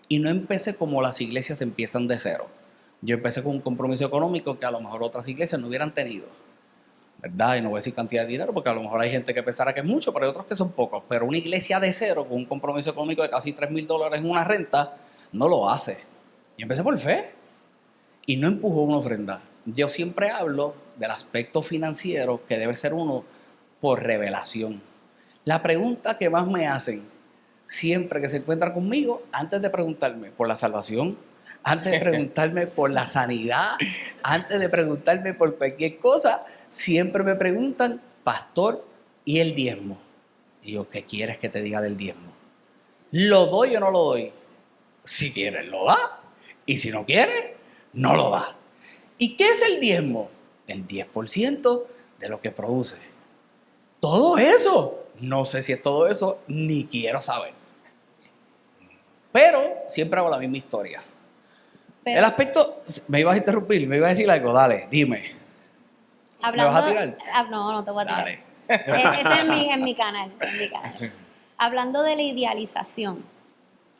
Y no empecé como las iglesias empiezan de cero. Yo empecé con un compromiso económico que a lo mejor otras iglesias no hubieran tenido. ¿Verdad? Y no voy a decir cantidad de dinero porque a lo mejor hay gente que pensará que es mucho, pero hay otros que son pocos. Pero una iglesia de cero con un compromiso económico de casi $3,000 en una renta no lo hace. Yo empecé por fe y no empujó una ofrenda. Yo siempre hablo del aspecto financiero que debe ser uno por revelación. La pregunta que más me hacen siempre que se encuentran conmigo, antes de preguntarme por la salvación, antes de preguntarme por la sanidad, antes de preguntarme por cualquier cosa, siempre me preguntan, pastor, ¿y el diezmo? Y yo, ¿qué quieres que te diga del diezmo? ¿Lo doy o no lo doy? Si quieres, lo da. Y si no quieres, no lo da. ¿Y qué es el diezmo? El 10% de lo que produce. Todo eso. No sé si es todo eso, ni quiero saber. Pero siempre hago la misma historia. Pero El aspecto, me ibas a interrumpir, me ibas a decir algo, dale, dime. hablando, ¿Me vas a tirar? No te voy a tirar. Dale. Ese es en mi canal. Hablando de la idealización,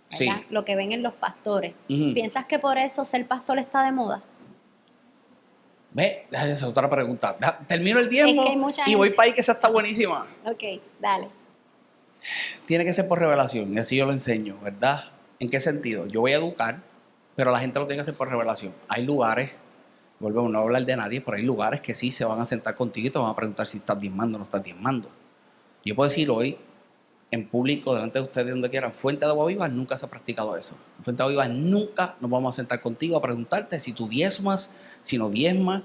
Sí. ¿verdad? Lo que ven en los pastores. Ujú. ¿Piensas que por eso ser pastor está de moda? Ve, esa es otra pregunta. Termino el diezmo Es que hay mucha y voy gente- para ahí, que esa está buenísima. Ok, dale. Tiene que ser por revelación, y así yo lo enseño, ¿verdad? ¿En qué sentido? Yo voy a educar, pero la gente lo tiene que hacer por revelación. Hay lugares, volvemos, no a hablar de nadie, pero hay lugares que sí se van a sentar contigo y te van a preguntar si estás diezmando o no estás diezmando. Yo puedo decir hoy, en público, delante de ustedes, donde quieran, Fuente de Agua Viva nunca se ha practicado eso. En Fuente de Agua Viva nunca nos vamos a sentar contigo a preguntarte si tú diezmas, si no diezmas.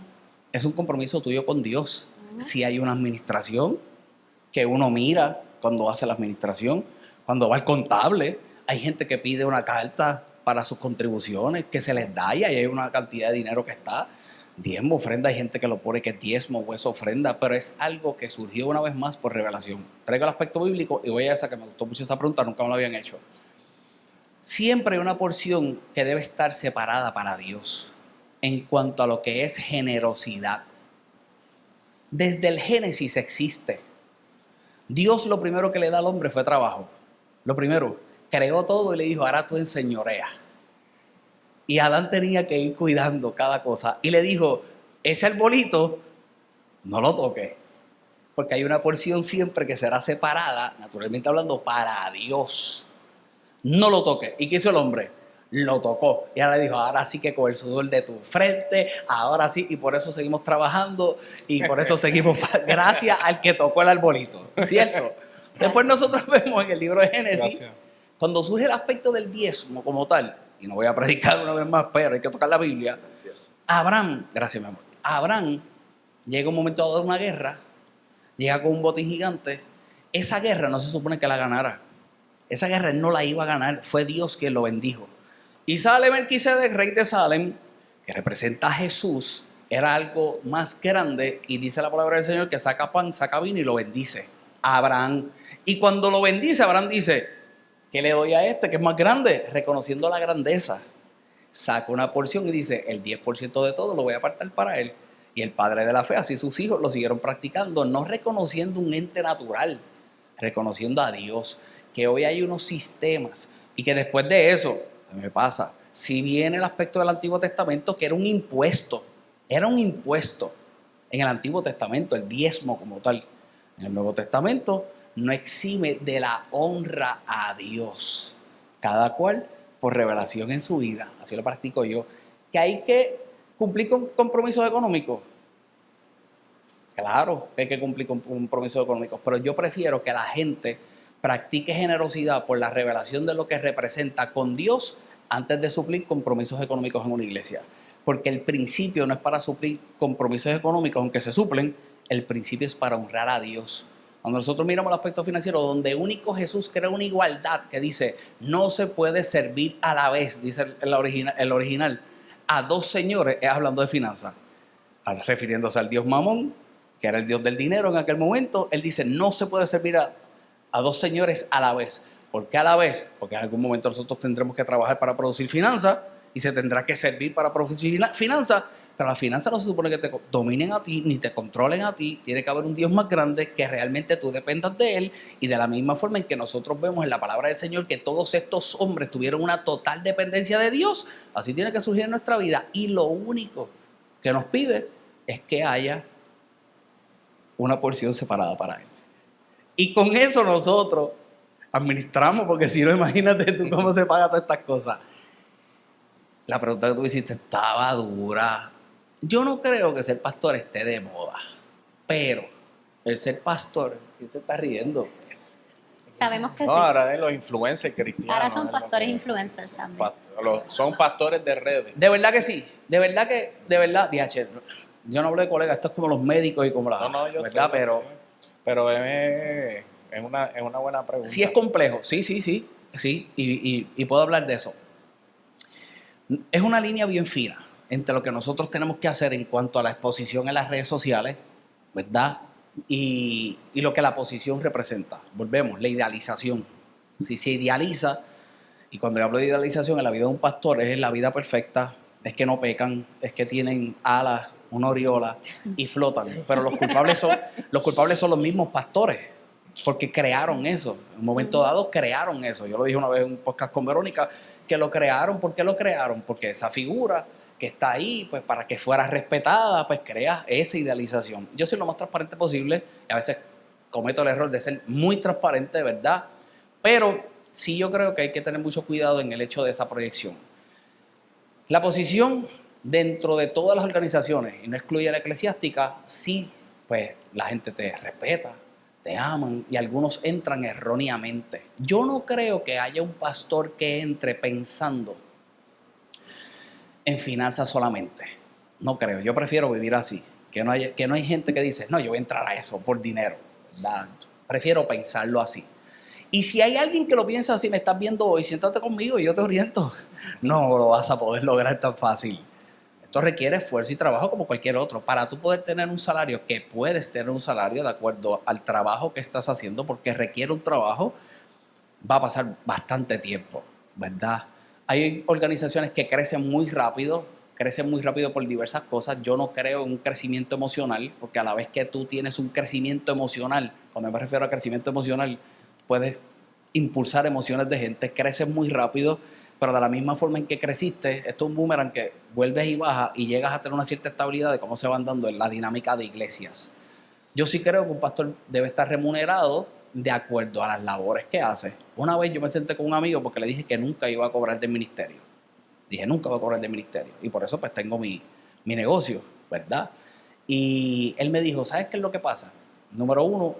Es un compromiso tuyo con Dios. Si hay una administración que uno mira cuando hace la administración, cuando va al contable, hay gente que pide una carta para sus contribuciones que se les da y ahí hay una cantidad de dinero que está. Diezmo, ofrenda, hay gente que lo pone que es diezmo o es ofrenda, pero es algo que surgió una vez más por revelación. Traigo el aspecto bíblico y voy a esa que me gustó mucho esa pregunta, nunca me lo habían hecho. Siempre hay una porción que debe estar separada para Dios en cuanto a lo que es generosidad. Desde el Génesis existe. Dios lo primero que le da al hombre fue trabajo. Lo primero, creó todo y le dijo, ahora tú enseñoreas. Y Adán tenía que ir cuidando cada cosa. Y le dijo, ese arbolito, no lo toques. Porque hay una porción siempre que será separada, naturalmente hablando, para Dios. No lo toques. ¿Y qué hizo el hombre? Lo tocó. Y ahora le dijo, ahora sí que con el sudor de tu frente, ahora sí. Y por eso seguimos trabajando y por eso seguimos, gracias al que tocó el arbolito. ¿Cierto? Después nosotros vemos en el libro de Génesis, Gracias. cuando surge el aspecto del diezmo como tal, y no voy a predicar una vez más, pero hay que tocar la Biblia, Abraham, gracias mi amor, Abraham llega un momento dado de una guerra, llega con un botín gigante, esa guerra no se supone que la ganara, esa guerra él no la iba a ganar, fue Dios quien lo bendijo. Y sale Melquisedec, rey de Salem, que representa a Jesús, era algo más grande, y dice la palabra del Señor que saca pan, saca vino y lo bendice a Abraham. Y cuando lo bendice, Abraham dice, ¿qué le doy a este que es más grande? Reconociendo la grandeza. Saca una porción y dice, el 10% de todo lo voy a apartar para él. Y el padre de la fe, así sus hijos lo siguieron practicando, no reconociendo un ente natural, reconociendo a Dios. Que hoy hay unos sistemas y que después de eso, ¿qué me pasa? Si viene el aspecto del Antiguo Testamento, que era un impuesto en el Antiguo Testamento, el diezmo como tal. En el Nuevo Testamento no exime de la honra a Dios. Cada cual por revelación en su vida, así lo practico yo, que hay que cumplir con compromisos económicos. Claro que hay que cumplir con compromisos económicos, pero yo prefiero que la gente practique generosidad por la revelación de lo que representa con Dios antes de suplir compromisos económicos en una iglesia. Porque el principio no es para suplir compromisos económicos, aunque se suplen, el principio es para honrar a Dios. Cuando nosotros miramos el aspecto financiero, donde único Jesús crea una igualdad que dice, no se puede servir a la vez, dice el original, a dos señores, es hablando de finanzas, refiriéndose al dios Mamón, que era el dios del dinero en aquel momento. Él dice, no se puede servir a dos señores a la vez. ¿Por qué a la vez? Porque en algún momento nosotros tendremos que trabajar para producir finanzas y se tendrá que servir para producir finanzas, pero las finanzas no se supone que te dominen a ti ni te controlen a ti. Tiene que haber un Dios más grande que realmente tú dependas de Él, y de la misma forma en que nosotros vemos en la palabra del Señor que todos estos hombres tuvieron una total dependencia de Dios, así tiene que surgir en nuestra vida, y lo único que nos pide es que haya una porción separada para Él. Y con eso nosotros administramos, porque si no, imagínate tú cómo se pagan todas estas cosas. La pregunta que tú hiciste estaba dura. Yo no creo que ser pastor esté de moda, pero el ser pastor, ¿quién se está riendo? Sabemos que No, sí. ahora de los influencers cristianos. Ahora son es lo pastores que- influencers también. Son pastores de redes. De verdad que sí, de verdad, DH, yo no hablo de colegas, esto es como los médicos y como la, No, yo ¿verdad? sé, yo sé. Pero es una buena pregunta. Sí es complejo, sí, y puedo hablar de eso. Es una línea bien fina entre lo que nosotros tenemos que hacer en cuanto a la exposición en las redes sociales, ¿verdad? Y lo que la posición representa. Volvemos, la idealización. Si se idealiza, y cuando yo hablo de idealización en la vida de un pastor, es la vida perfecta, es que no pecan, es que tienen alas, una aureola y flotan. Pero los culpables son los mismos pastores. porque crearon eso. En un momento dado crearon eso. Yo lo dije una vez en un podcast con Verónica, que lo crearon. ¿Por qué lo crearon? Porque esa figura que está ahí, pues para que fuera respetada, pues crea esa idealización. Yo soy lo más transparente posible y a veces cometo el error de ser muy transparente, ¿verdad? Pero sí yo creo que hay que tener mucho cuidado en el hecho de esa proyección. La posición dentro de todas las organizaciones, y no excluye la eclesiástica, sí, pues la gente te respeta, te aman y algunos entran erróneamente. Yo no creo que haya un pastor que entre pensando en finanzas solamente. No creo. Yo prefiero vivir así. Que no hay gente que dice, no, yo voy a entrar a eso por dinero, ¿verdad? Prefiero pensarlo así. Y si hay alguien que lo piensa así, me estás viendo hoy, siéntate conmigo y yo te oriento. No lo vas a poder lograr tan fácil. Esto requiere esfuerzo y trabajo como cualquier otro. Para tú poder tener un salario, que puedes tener un salario de acuerdo al trabajo que estás haciendo, porque requiere un trabajo, va a pasar bastante tiempo, ¿verdad? Hay organizaciones que crecen muy rápido por diversas cosas. Yo no creo en un crecimiento emocional, porque a la vez que tú tienes un crecimiento emocional, cuando me refiero a crecimiento emocional, puedes impulsar emociones de gente, creces muy rápido, pero de la misma forma en que creciste, esto es un boomerang que vuelves y bajas y llegas a tener una cierta estabilidad de cómo se van dando en la dinámica de iglesias. Yo sí creo que un pastor debe estar remunerado de acuerdo a las labores que hace. Una vez yo me senté con un amigo porque le dije que nunca iba a cobrar del ministerio. Dije, nunca voy a cobrar del ministerio. Y por eso pues tengo mi negocio, ¿verdad? Y él me dijo, ¿sabes qué es lo que pasa? Número uno,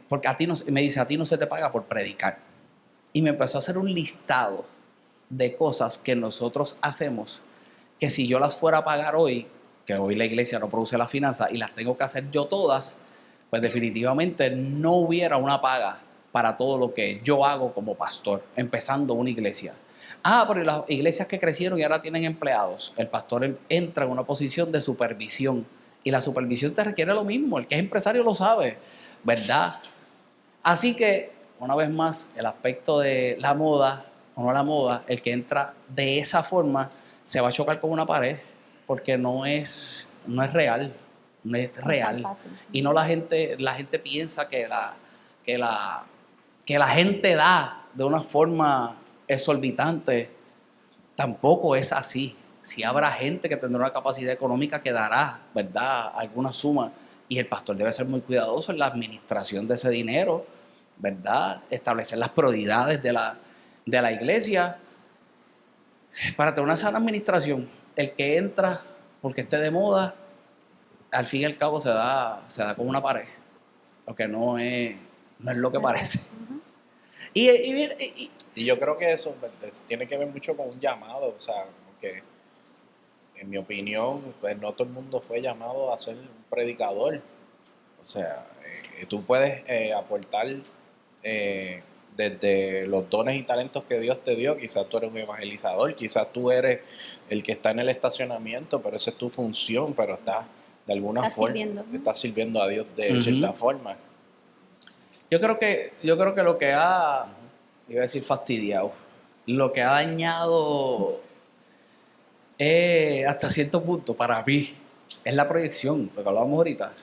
porque a ti no se te paga por predicar. Y me empezó a hacer un listado de cosas que nosotros hacemos, que si yo las fuera a pagar hoy, que hoy la iglesia no produce las finanzas y las tengo que hacer yo todas, pues definitivamente no hubiera una paga para todo lo que yo hago como pastor, empezando una iglesia. Pero las iglesias que crecieron y ahora tienen empleados, el pastor entra en una posición de supervisión y la supervisión te requiere lo mismo, el que es empresario lo sabe, ¿verdad? Así que, una vez más, el aspecto de la moda o no la moda, el que entra de esa forma se va a chocar con una pared porque no es real. No es real. Y no la gente piensa que la gente da de una forma exorbitante. Tampoco es así. Si habrá gente que tendrá una capacidad económica que dará, ¿verdad?, alguna suma. Y el pastor debe ser muy cuidadoso en la administración de ese dinero, ¿verdad? Establecer las prioridades de la iglesia para tener una sana administración. El que entra porque esté de moda, al fin y al cabo se da con una pared, porque no es lo que parece. Y yo creo que eso tiene que ver mucho con un llamado, o sea, porque en mi opinión, pues no todo el mundo fue llamado a ser un predicador. O sea, tú puedes aportar desde los dones y talentos que Dios te dio. Quizás tú eres un evangelizador, quizás tú eres el que está en el estacionamiento, pero esa es tu función, pero estás de alguna forma estás sirviendo a Dios de cierta forma. Yo creo que lo que iba a decir fastidiado, lo que ha dañado hasta cierto punto para mí es la proyección, lo que hablábamos ahorita.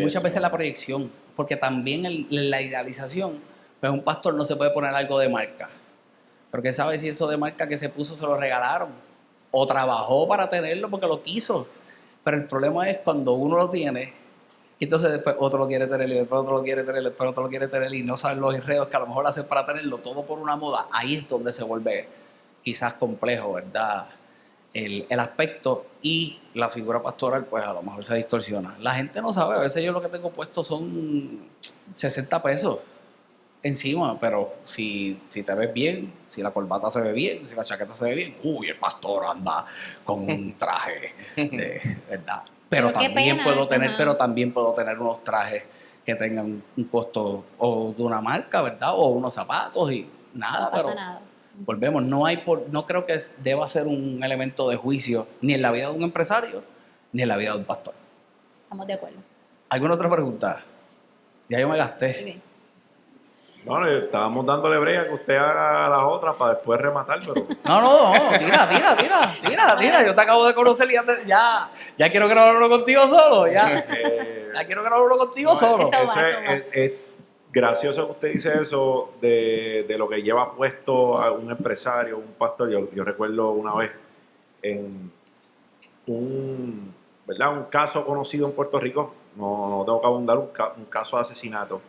Muchas veces la proyección, porque también en la idealización, pues un pastor no se puede poner algo de marca, porque sabe si eso de marca que se puso se lo regalaron o trabajó para tenerlo porque lo quiso. Pero el problema es cuando uno lo tiene, y entonces después otro lo quiere tener, y después otro lo quiere tener, y después otro lo quiere tener, y no saben los enredos que a lo mejor lo hacen para tenerlo, todo por una moda. Ahí es donde se vuelve quizás complejo, ¿verdad? El aspecto, y la figura pastoral, pues a lo mejor se distorsiona. La gente no sabe, a veces yo lo que tengo puesto son 60 pesos encima, pero si te ves bien, si la corbata se ve bien, si la chaqueta se ve bien, el pastor anda con un traje, ¿verdad? Pero también puedo tener unos trajes que tengan un costo o de una marca, ¿verdad? O unos zapatos y nada, no pasa nada. Volvemos, no creo que deba ser un elemento de juicio ni en la vida de un empresario ni en la vida de un pastor. Estamos de acuerdo. ¿Alguna otra pregunta? Ya yo me gasté. Muy bien. Bueno, estábamos dándole brea que usted haga las otras para después rematar, pero... No, tira. Yo te acabo de conocer y ya quiero grabar uno contigo solo. Ya quiero grabar uno contigo solo. Eso va. gracioso que usted dice eso de lo que lleva puesto a un empresario, un pastor. Yo recuerdo una vez en ¿verdad? Un caso conocido en Puerto Rico, no tengo que abundar, un caso de asesinato.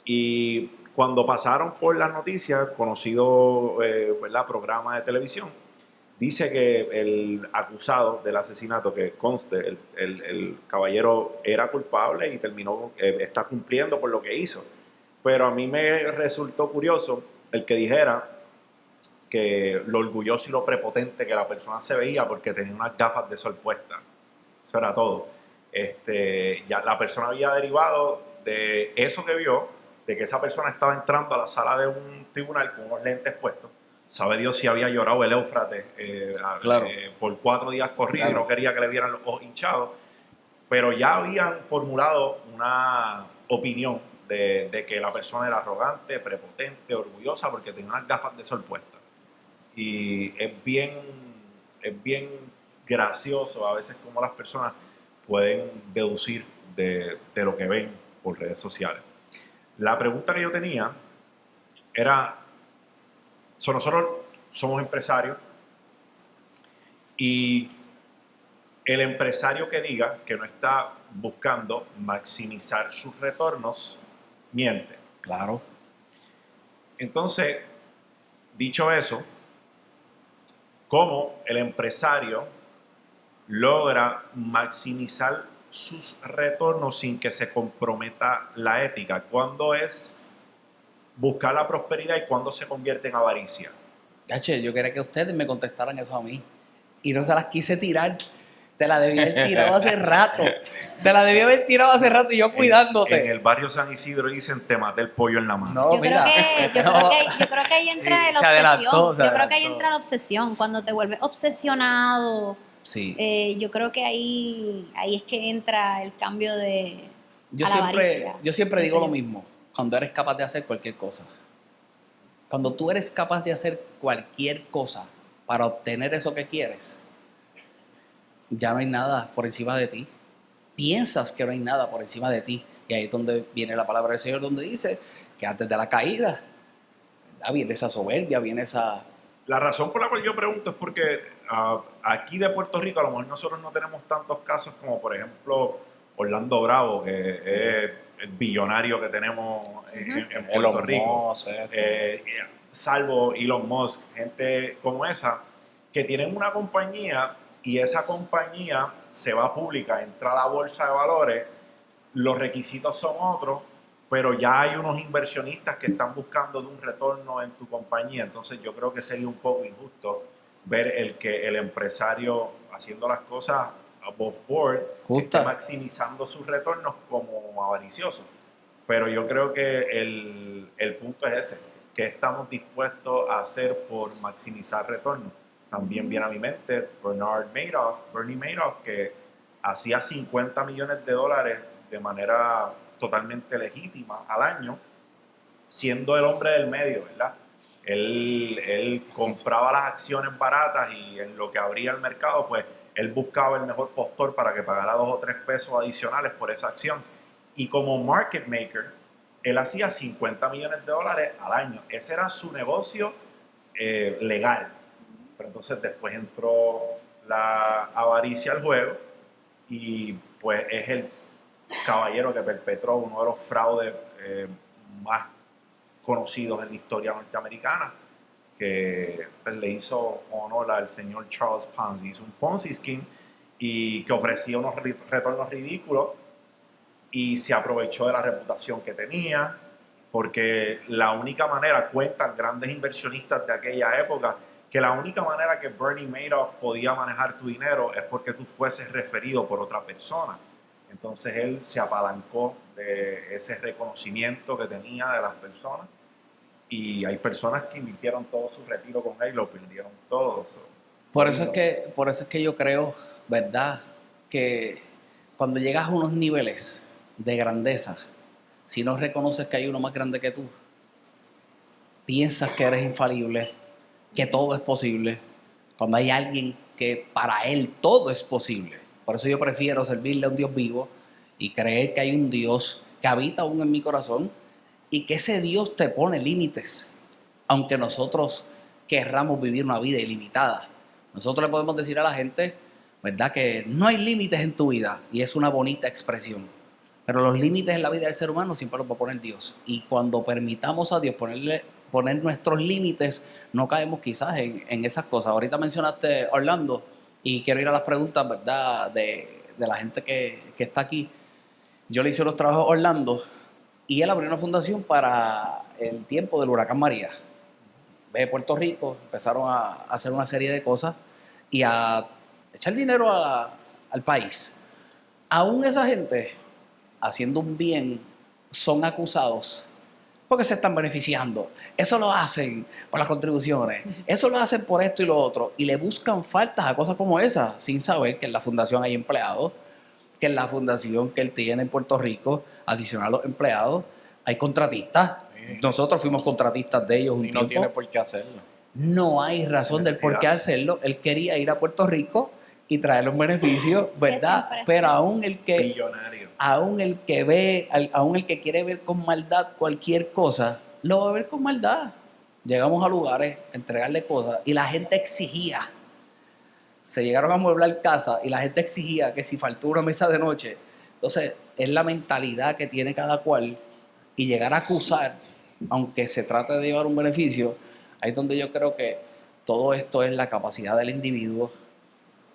Y cuando pasaron por las noticias, conocido ¿verdad? Programa de televisión, dice que el acusado del asesinato, que conste, el caballero era culpable y terminó, está cumpliendo por lo que hizo. Pero a mí me resultó curioso el que dijera que lo orgulloso y lo prepotente que la persona se veía porque tenía unas gafas de sol puestas. Eso era todo. Ya la persona había derivado de eso que vio, de que esa persona estaba entrando a la sala de un tribunal con unos lentes puestos. Sabe Dios si había llorado el Éufrates Claro. por 4 días corridos, Claro. y no quería que le vieran los ojos hinchados. Pero ya habían formulado una opinión de que la persona era arrogante, prepotente, orgullosa porque tenía unas gafas de sol puestas. Y es bien gracioso a veces cómo las personas pueden deducir de lo que ven por redes sociales. La pregunta que yo tenía era, nosotros somos empresarios y el empresario que diga que no está buscando maximizar sus retornos, miente. Claro. Entonces, dicho eso, ¿cómo el empresario logra maximizar sus retornos sin que se comprometa la ética? ¿Cuándo es buscar la prosperidad y cuándo se convierte en avaricia? Yo quería que ustedes me contestaran eso a mí. Y no se las quise tirar. Te la debía haber tirado hace rato. Te la debía haber tirado hace rato y yo cuidándote. En el barrio San Isidro dicen, te maté el pollo en la mano. No, Yo creo que ahí entra Sí, la se adelantó, obsesión. se Yo creo que ahí adelantó. entra la obsesión. Cuando te vuelves obsesionado, Sí. yo creo que ahí es que entra el cambio de Yo a la avaricia. siempre digo Pienso lo yo. mismo. Cuando eres capaz de hacer cualquier cosa. Cuando tú eres capaz de hacer cualquier cosa para obtener eso que quieres, ya no hay nada por encima de ti. Piensas que no hay nada por encima de ti. Y ahí es donde viene la palabra del Señor, donde dice que antes de la caída, ¿verdad? Viene esa soberbia, viene esa... La razón por la cual yo pregunto es porque aquí de Puerto Rico a lo mejor nosotros no tenemos tantos casos como por ejemplo Orlando Bravo, que es el billonario que tenemos en Puerto Elon Rico. Musk, Salvo Elon Musk, gente como esa, que tienen una compañía y esa compañía se va pública, entra a la bolsa de valores, los requisitos son otros, pero ya hay unos inversionistas que están buscando de un retorno en tu compañía. Entonces yo creo que sería un poco injusto ver que el empresario haciendo las cosas above board Justa. esté maximizando sus retornos como avaricioso. Pero yo creo que el punto es ese, que estamos dispuestos a hacer por maximizar retornos. También viene a mi mente Bernie Madoff, que hacía $50 millones de manera totalmente legítima al año, siendo el hombre del medio, ¿verdad? Él compraba las acciones baratas y en lo que abría el mercado, pues él buscaba el mejor postor para que pagara 2 o 3 pesos adicionales por esa acción. Y como market maker, él hacía $50 millones al año. Ese era su negocio legal. Pero entonces después entró la avaricia al juego y pues es el caballero que perpetró uno de los fraudes más conocidos en la historia norteamericana, que pues, le hizo honor al señor Charles Ponzi. Hizo un Ponzi scheme y que ofrecía unos retornos ridículos y se aprovechó de la reputación que tenía, porque la única manera, cuentan grandes inversionistas de aquella época, que la única manera que Bernie Madoff podía manejar tu dinero es porque tú fueses referido por otra persona. Entonces él se apalancó de ese reconocimiento que tenía de las personas y hay personas que invirtieron todo su retiro con él y lo perdieron todo. Por eso es que yo creo, ¿verdad? Que cuando llegas a unos niveles de grandeza, si no reconoces que hay uno más grande que tú, piensas que eres infalible, que todo es posible, cuando hay alguien que para él todo es posible. Por eso yo prefiero servirle a un Dios vivo y creer que hay un Dios que habita aún en mi corazón y que ese Dios te pone límites, aunque nosotros querramos vivir una vida ilimitada. Nosotros le podemos decir a la gente, ¿verdad?, que no hay límites en tu vida, y es una bonita expresión. Pero los límites en la vida del ser humano siempre los va a poner Dios. Y cuando permitamos a Dios poner nuestros límites, no caemos quizás en esas cosas. Ahorita mencionaste Orlando, y quiero ir a las preguntas, ¿verdad?, de la gente que está aquí. Yo le hice los trabajos a Orlando, y él abrió una fundación para el tiempo del huracán María. De Puerto Rico empezaron a hacer una serie de cosas y a echar dinero al país. Aún esa gente, haciendo un bien, son acusados porque se están beneficiando. Eso lo hacen por las contribuciones, eso lo hacen por esto y lo otro, y le buscan faltas a cosas como esas, sin saber que en la fundación hay empleados, que en la fundación que él tiene en Puerto Rico, adicional a los empleados, hay contratistas. Nosotros fuimos contratistas de ellos un tiempo. No tiene por qué hacerlo. No hay razón del por qué hacerlo. Él quería ir a Puerto Rico y traer los beneficios, ¿verdad? Pero aún el que Millonario. aún el que quiere ver con maldad cualquier cosa, lo va a ver con maldad. Llegamos a lugares a entregarle cosas y la gente exigía. Se llegaron a amueblar casa y la gente exigía que si faltó una mesa de noche. Entonces, es la mentalidad que tiene cada cual, y llegar a acusar, aunque se trate de llevar un beneficio, ahí es donde yo creo que todo esto es la capacidad del individuo,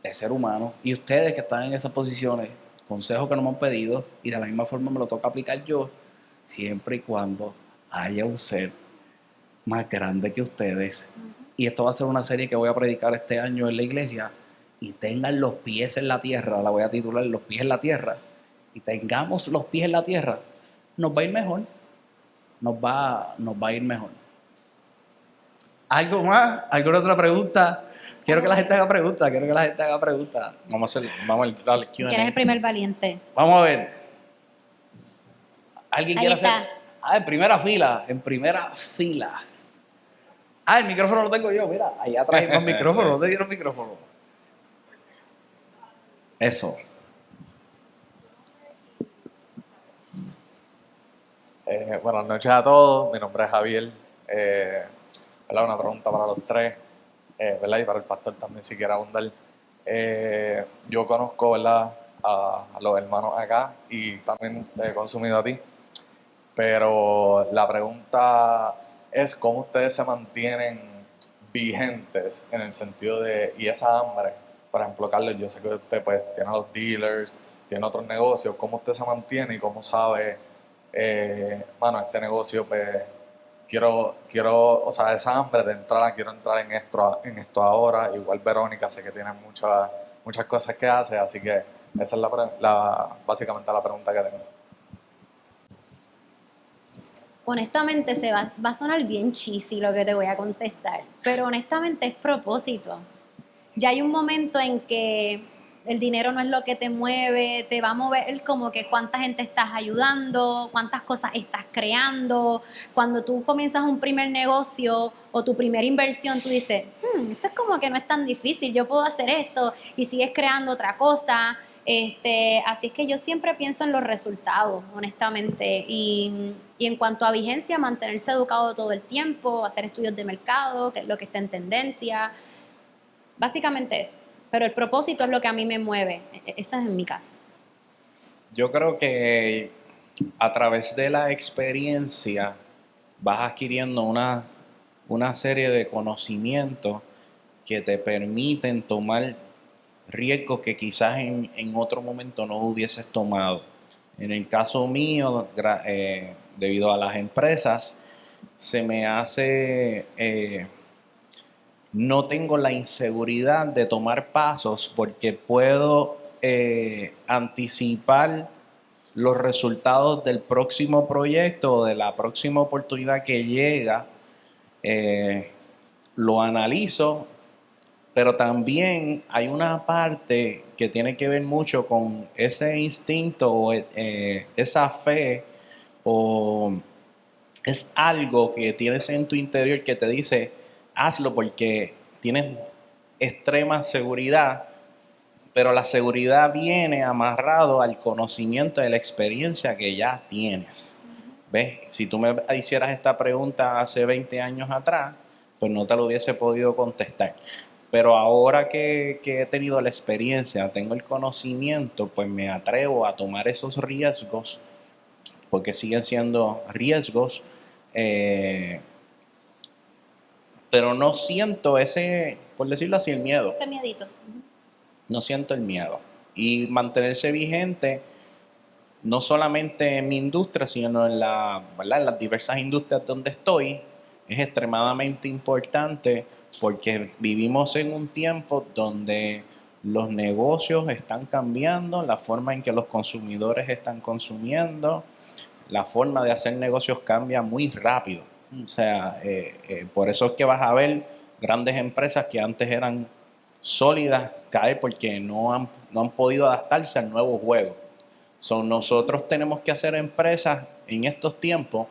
de ser humano, y ustedes que están en esas posiciones, consejos que no me han pedido, y de la misma forma me lo toca aplicar yo, siempre y cuando haya un ser más grande que ustedes. Y esto va a ser una serie que voy a predicar este año en la iglesia, y tengan los pies en la tierra, la voy a titular Los pies en la tierra, y tengamos los pies en la tierra, nos va a ir mejor, nos va a ir mejor. ¿Algo más? ¿Alguna otra pregunta? Quiero que la gente haga preguntas, Vamos a darle Q&A. ¿Quién es el primer valiente? Vamos a ver. ¿Alguien Ahí quiere está. hacer? En primera fila. El micrófono lo tengo yo, mira. Allá trae más micrófono. ¿Dónde dieron micrófono? Eso. Buenas noches a todos, mi nombre es Javier. ¿Verdad? Una pregunta para los tres, ¿verdad? Y para el pastor también, si quiere abundar. Yo conozco, ¿verdad?, a los hermanos acá y también he consumido a ti, pero la pregunta es cómo ustedes se mantienen vigentes en el sentido de, y esa hambre. Por ejemplo, Carlos, yo sé que usted pues tiene a los dealers, tiene otros negocios. ¿Cómo usted se mantiene y cómo sabe, este negocio, pues quiero, o sea, esa hambre de entrar, quiero entrar en esto ahora? Igual Verónica, sé que tiene muchas cosas que hace, así que esa es básicamente la pregunta que tengo. Honestamente, va a sonar bien cheesy lo que te voy a contestar, pero honestamente es propósito. Ya hay un momento en que el dinero no es lo que te mueve, te va a mover como que cuánta gente estás ayudando, cuántas cosas estás creando. Cuando tú comienzas un primer negocio o tu primera inversión, tú dices, esto es como que no es tan difícil, yo puedo hacer esto, y sigues creando otra cosa. Así es que yo siempre pienso en los resultados, honestamente. Y en cuanto a vigencia, mantenerse educado todo el tiempo, hacer estudios de mercado, que es lo que está en tendencia. Básicamente eso. Pero el propósito es lo que a mí me mueve. Ese es en mi caso. Yo creo que a través de la experiencia vas adquiriendo una serie de conocimientos que te permiten tomar riesgos que quizás en otro momento no hubieses tomado. En el caso mío, debido a las empresas, se me hace... no tengo la inseguridad de tomar pasos porque puedo anticipar los resultados del próximo proyecto o de la próxima oportunidad que llega. Lo analizo, pero también hay una parte que tiene que ver mucho con ese instinto o esa fe, o es algo que tienes en tu interior que te dice, hazlo porque tienes extrema seguridad, pero la seguridad viene amarrado al conocimiento de la experiencia que ya tienes. ¿Ves? Si tú me hicieras esta pregunta hace 20 años atrás, pues no te lo hubiese podido contestar. Pero ahora que he tenido la experiencia, tengo el conocimiento, pues me atrevo a tomar esos riesgos, porque siguen siendo riesgos, pero no siento ese, por decirlo así, el miedo. Ese miedito. No siento el miedo. Y mantenerse vigente, no solamente en mi industria, sino ¿verdad?, en las diversas industrias donde estoy, es extremadamente importante porque vivimos en un tiempo donde los negocios están cambiando, la forma en que los consumidores están consumiendo, la forma de hacer negocios cambia muy rápido. O sea, por eso es que vas a ver grandes empresas que antes eran sólidas caer porque no han podido adaptarse al nuevo juego. Nosotros tenemos que hacer empresas en estos tiempos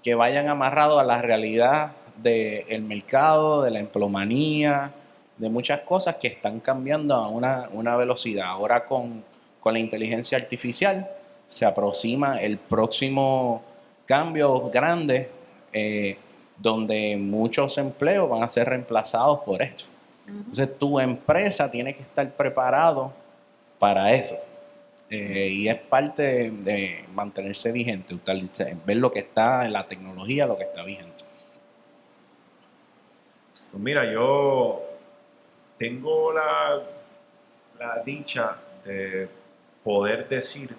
que vayan amarrados a la realidad del mercado, de la empleomanía, de muchas cosas que están cambiando a una velocidad. Ahora con la inteligencia artificial se aproxima el próximo cambio grande, donde muchos empleos van a ser reemplazados por esto. Entonces tu empresa tiene que estar preparado para eso. Y es parte de mantenerse vigente, ver lo que está en la tecnología, lo que está vigente. Pues mira, yo tengo la dicha de poder decir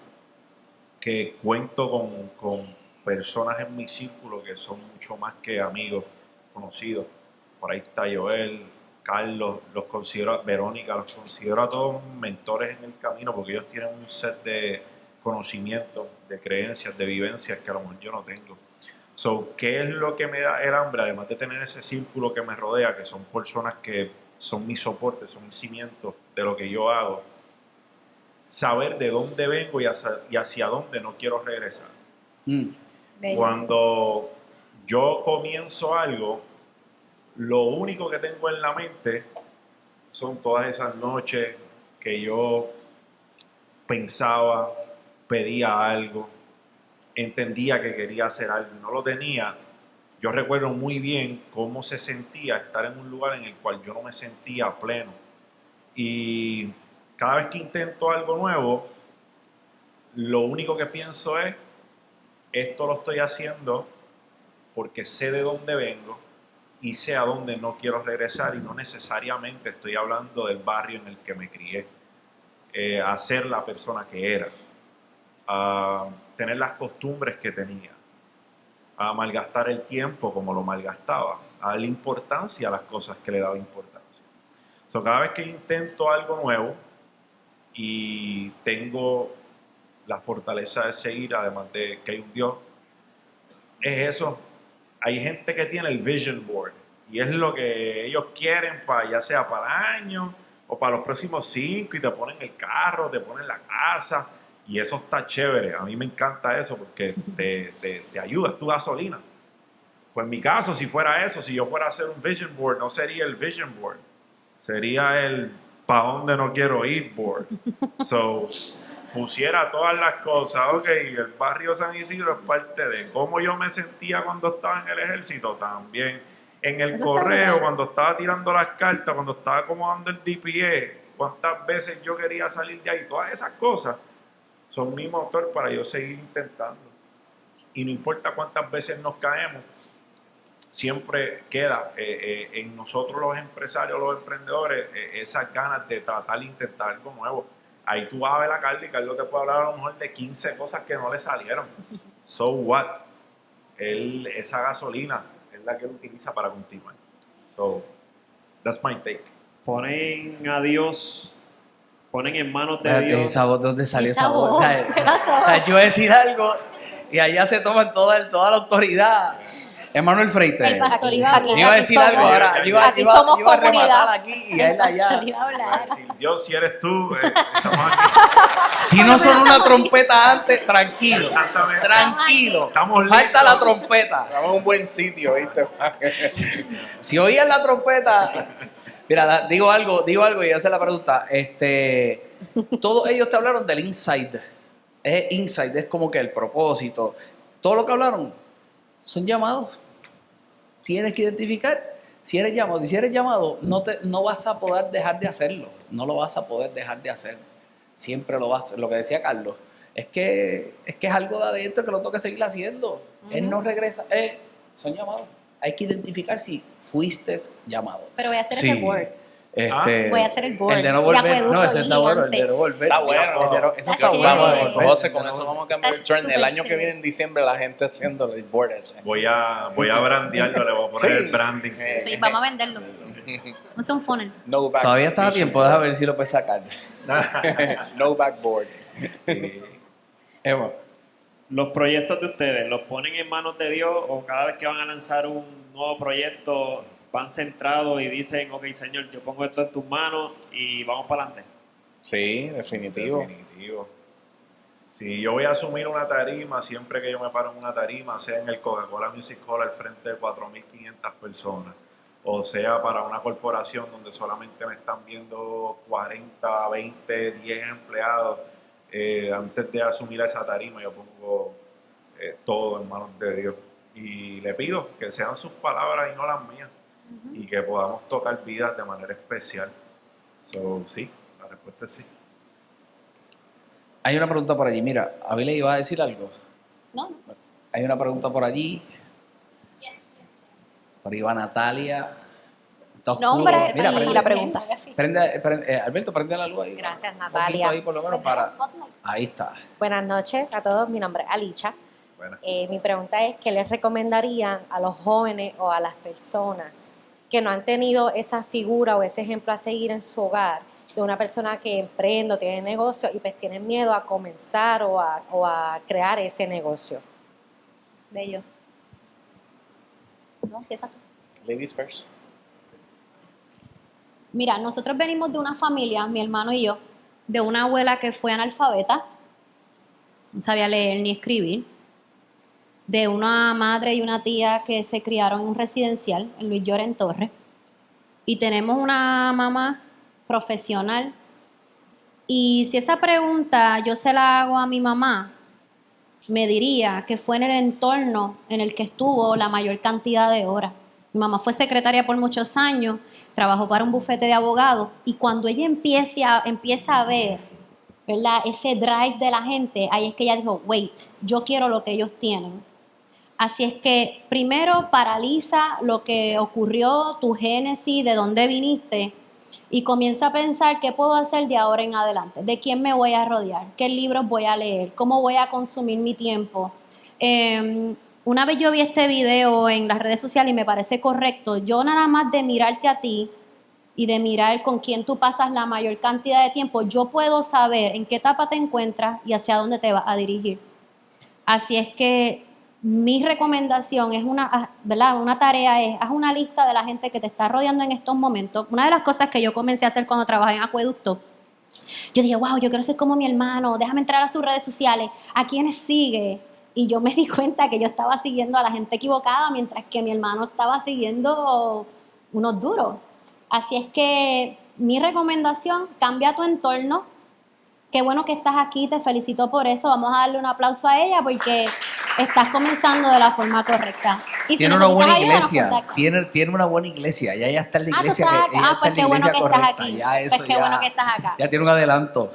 que cuento con personas en mi círculo que son mucho más que amigos, conocidos. Por ahí está Joel, Carlos, los considero, Verónica, los considero a todos mentores en el camino porque ellos tienen un set de conocimientos, de creencias, de vivencias que a lo mejor yo no tengo. ¿Qué es lo que me da el hambre? Además de tener ese círculo que me rodea, que son personas que son mi soporte, son mi cimiento de lo que yo hago, saber de dónde vengo y hacia dónde no quiero regresar. Cuando yo comienzo algo, lo único que tengo en la mente son todas esas noches que yo pensaba, pedía algo, entendía que quería hacer algo y no lo tenía. Yo recuerdo muy bien cómo se sentía estar en un lugar en el cual yo no me sentía pleno. Y cada vez que intento algo nuevo, lo único que pienso es, esto lo estoy haciendo porque sé de dónde vengo y sé a dónde no quiero regresar, y no necesariamente estoy hablando del barrio en el que me crié, a ser la persona que era, a tener las costumbres que tenía, a malgastar el tiempo como lo malgastaba, a darle importancia a las cosas que le daba importancia. Cada vez que intento algo nuevo y tengo la fortaleza de seguir, además de que hay un Dios, es eso. Hay gente que tiene el vision board y es lo que ellos quieren, ya sea para el año o para los próximos 5, y te ponen el carro, te ponen la casa, y eso está chévere. A mí me encanta eso porque te ayuda, es tu gasolina. Pues en mi caso, si fuera eso, si yo fuera a hacer un vision board, no sería el vision board, sería el para dónde no quiero ir board. Pusiera todas las cosas, ok, el barrio San Isidro es parte de cómo yo me sentía cuando estaba en el ejército, también en el Eso correo, cuando estaba tirando las cartas, cuando estaba acomodando el DPA, cuántas veces yo quería salir de ahí, todas esas cosas son mi motor para yo seguir intentando. Y no importa cuántas veces nos caemos, siempre queda en nosotros los empresarios, los emprendedores, esas ganas de tratar de intentar algo nuevo. Ahí tú vas a ver a Carlos y Carlos te puede hablar a lo mejor de 15 cosas que no le salieron. So what? Esa gasolina es la que él utiliza para continuar. So, that's my take. Ponen a Dios, ponen en manos de Dios. ¿Esa voz dónde salió esa voz? voz? O sea, ¿Qué pasó? o sea, yo iba a decir algo y allá se toman toda la autoridad. Emanuel Freite. El pastor iba a hablar. Yo iba a decir algo ahora. Yo iba Aquí somos a rematar comunidad. aquí y él allá. El pastor iba a hablar. Dios, si eres tú, estamos aquí. Si no son una trompeta antes, tranquilo. Exactamente. Tranquilo. Estamos Falta listos. la trompeta. Estamos en un buen sitio, ¿viste? Si oías la trompeta, mira, digo algo y hacer la pregunta. Todos ellos te hablaron del inside. Inside es como que el propósito. todo lo que hablaron son llamados. Tienes que identificar si eres llamado. Y si eres llamado, no vas a poder dejar de hacerlo. No lo vas a poder dejar de hacer. Siempre lo vas a hacer. Lo que decía Carlos, es que es algo de adentro que lo tengo que seguir haciendo. Él no regresa. Son llamados. Hay que identificar si fuiste llamado. Pero voy a hacer Sí. ese board. Este, Voy a hacer el board. El de no de volver. acueducto No, ese está bueno. El gigante. de no volver. Está bueno. Eso Está está chévere. bueno. José, con eso vamos a cambiar el Está trend. El súper año que chévere. viene en diciembre la gente haciendo el board ese. Voy a brandearlo, le voy a poner Sí. el branding. Sí, vamos a venderlo. Vamos a hacer un funnel. No back Todavía está a vision tiempo. Déjame ver si lo puedes sacar. No backboard. Emma. Los proyectos de ustedes, ¿los ponen en manos de Dios o cada vez que van a lanzar un nuevo proyecto van centrados y dicen, ok, Señor, yo pongo esto en tus manos y vamos para adelante? Sí, definitivo. Definitivo. Si yo voy a asumir una tarima, siempre que yo me paro en una tarima, sea en el Coca-Cola Music Hall al frente de 4.500 personas, o sea para una corporación donde solamente me están viendo 40, 20, 10 empleados, antes de asumir esa tarima yo pongo todo en manos de Dios. Y le pido que sean sus palabras y no las mías, y que podamos tocar vidas de manera especial. So, sí, la respuesta es sí. Hay una pregunta por allí. Mira, Abile iba a decir algo. No, Hay una pregunta por allí. Por ahí va Natalia. Está oscuro. nombre Mira, y prende, la pregunta. Alberto, prende la luz ahí. Gracias, Un Natalia. poquito ahí por lo menos para... Ahí está. Buenas noches a todos, mi nombre es Alicia. Bueno. Mi pregunta es, ¿qué les recomendarían a los jóvenes o a las personas que no han tenido esa figura o ese ejemplo a seguir en su hogar de una persona que emprende o tiene negocio y pues tienen miedo a comenzar o a crear ese negocio? Bello. No, empieza tú. Ladies first. Mira, nosotros venimos de una familia, mi hermano y yo, de una abuela que fue analfabeta, no sabía leer ni escribir, de una madre y una tía que se criaron en un residencial en Luis Lloren Torres, y tenemos una mamá profesional. Y si esa pregunta yo se la hago a mi mamá, me diría que fue en el entorno en el que estuvo la mayor cantidad de horas. Mi mamá fue secretaria por muchos años, trabajó para un bufete de abogados, y cuando ella empieza a ver, ¿verdad?, ese drive de la gente, ahí es que ella dijo, wait, yo quiero lo que ellos tienen. Así es que primero paraliza lo que ocurrió, tu génesis, de dónde viniste, y comienza a pensar qué puedo hacer de ahora en adelante, de quién me voy a rodear, qué libros voy a leer, cómo voy a consumir mi tiempo. Una vez yo vi este video en las redes sociales y me parece correcto. Yo nada más de mirarte a ti y de mirar con quién tú pasas la mayor cantidad de tiempo, yo puedo saber en qué etapa te encuentras y hacia dónde te vas a dirigir. Así es que mi recomendación es ¿verdad? Una tarea es, haz una lista de la gente que te está rodeando en estos momentos. Una de las cosas que yo comencé a hacer cuando trabajé en Acueducto, yo dije, wow, yo quiero ser como mi hermano, déjame entrar a sus redes sociales, ¿a quiénes sigue? Y yo me di cuenta que yo estaba siguiendo a la gente equivocada, mientras que mi hermano estaba siguiendo unos duros. Así es que mi recomendación, cambia tu entorno. Qué bueno que estás aquí, te felicito por eso. Vamos a darle un aplauso a ella porque estás comenzando de la forma correcta. Y si Tiene una buena necesitas ayuda, nos iglesia. contactas. Tiene una buena iglesia. Ya está en la Ah, tú iglesia. estás acá. Ella Ah, está pues en la qué bueno iglesia que estás correcta. aquí. Ya eso Pues qué ya, bueno que estás acá. ya tiene un adelanto.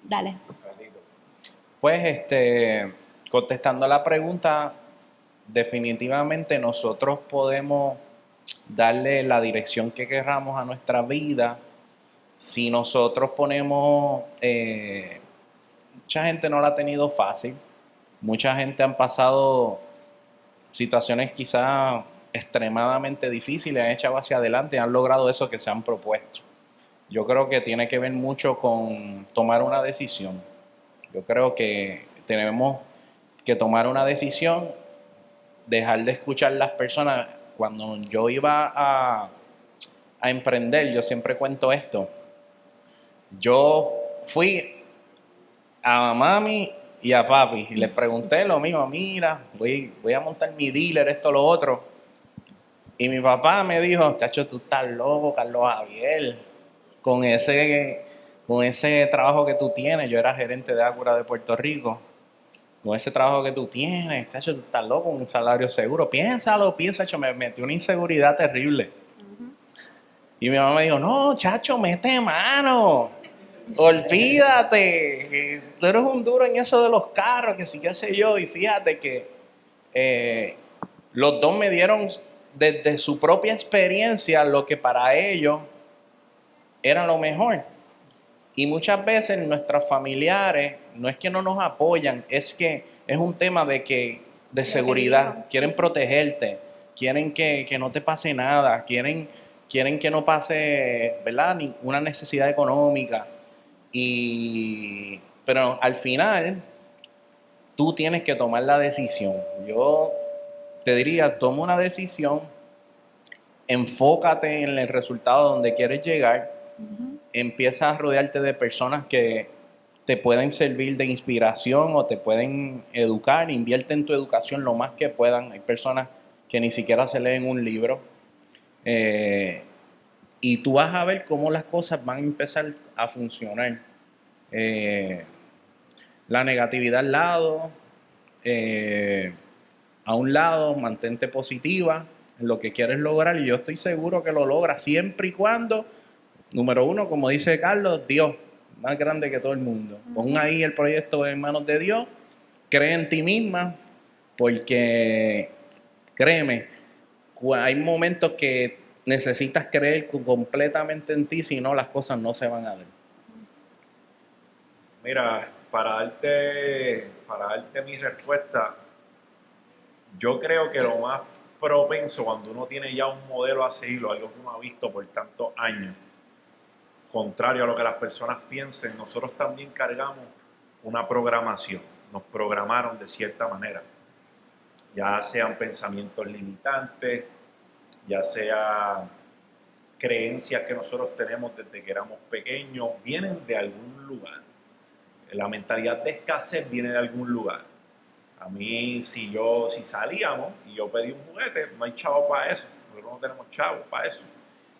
Dale. Pues contestando la pregunta, definitivamente nosotros podemos darle la dirección que queramos a nuestra vida si nosotros ponemos, mucha gente no la ha tenido fácil, mucha gente han pasado situaciones quizás extremadamente difíciles, han echado hacia adelante y han logrado eso que se han propuesto. Yo creo que tiene que ver mucho con tomar una decisión. Yo creo que tenemos que tomar una decisión, dejar de escuchar las personas. Cuando yo iba a emprender, yo siempre cuento esto. Yo fui a mami y a papi y les pregunté lo mismo. Mira, voy a montar mi dealer, esto, lo otro. Y mi papá me dijo, chacho, tú estás loco, Carlos Javier, con ese trabajo que tú tienes. Yo era gerente de Ágora de Puerto Rico. con ese trabajo que tú tienes, chacho, tú estás loco, un salario seguro. Piénsalo, chacho, me metí una inseguridad terrible. Y mi mamá me dijo, no, chacho, mete mano. Olvídate, que tú eres un duro en eso de los carros, que sí, qué sé yo. Y fíjate que los dos me dieron desde su propia experiencia lo que para ellos era lo mejor. Y muchas veces nuestros familiares no es que no nos apoyan, es que es un tema de seguridad. Quieren protegerte, quieren que no te pase nada, quieren que no pase, ¿verdad?, ninguna necesidad económica. Pero al final, tú tienes que tomar la decisión. Yo te diría, toma una decisión, enfócate en el resultado donde quieres llegar, empieza a rodearte de personas que te pueden servir de inspiración o te pueden educar, invierte en tu educación lo más que puedan. Hay personas que ni siquiera se leen un libro. Y tú vas a ver cómo las cosas van a empezar a funcionar. La negatividad al lado, a un lado, mantente positiva en lo que quieres lograr y yo estoy seguro que lo logras siempre y cuando, número uno, como dice Carlos, Dios, más grande que todo el mundo. Pon ahí el proyecto en manos de Dios, cree en ti misma, porque créeme, hay momentos que necesitas creer completamente en ti, si no las cosas no se van a dar. Mira, para darte mi respuesta, yo creo que lo más propenso cuando uno tiene ya un modelo a seguir, algo que uno ha visto por tantos años, contrario a lo que las personas piensen, nosotros también cargamos una programación, nos programaron de cierta manera, ya sean pensamientos limitantes, ya sea creencias que nosotros tenemos desde que éramos pequeños, vienen de algún lugar. La mentalidad de escasez viene de algún lugar. A mí, si salíamos y yo pedí un juguete, no hay chavo para eso. Nosotros no tenemos chavos para eso.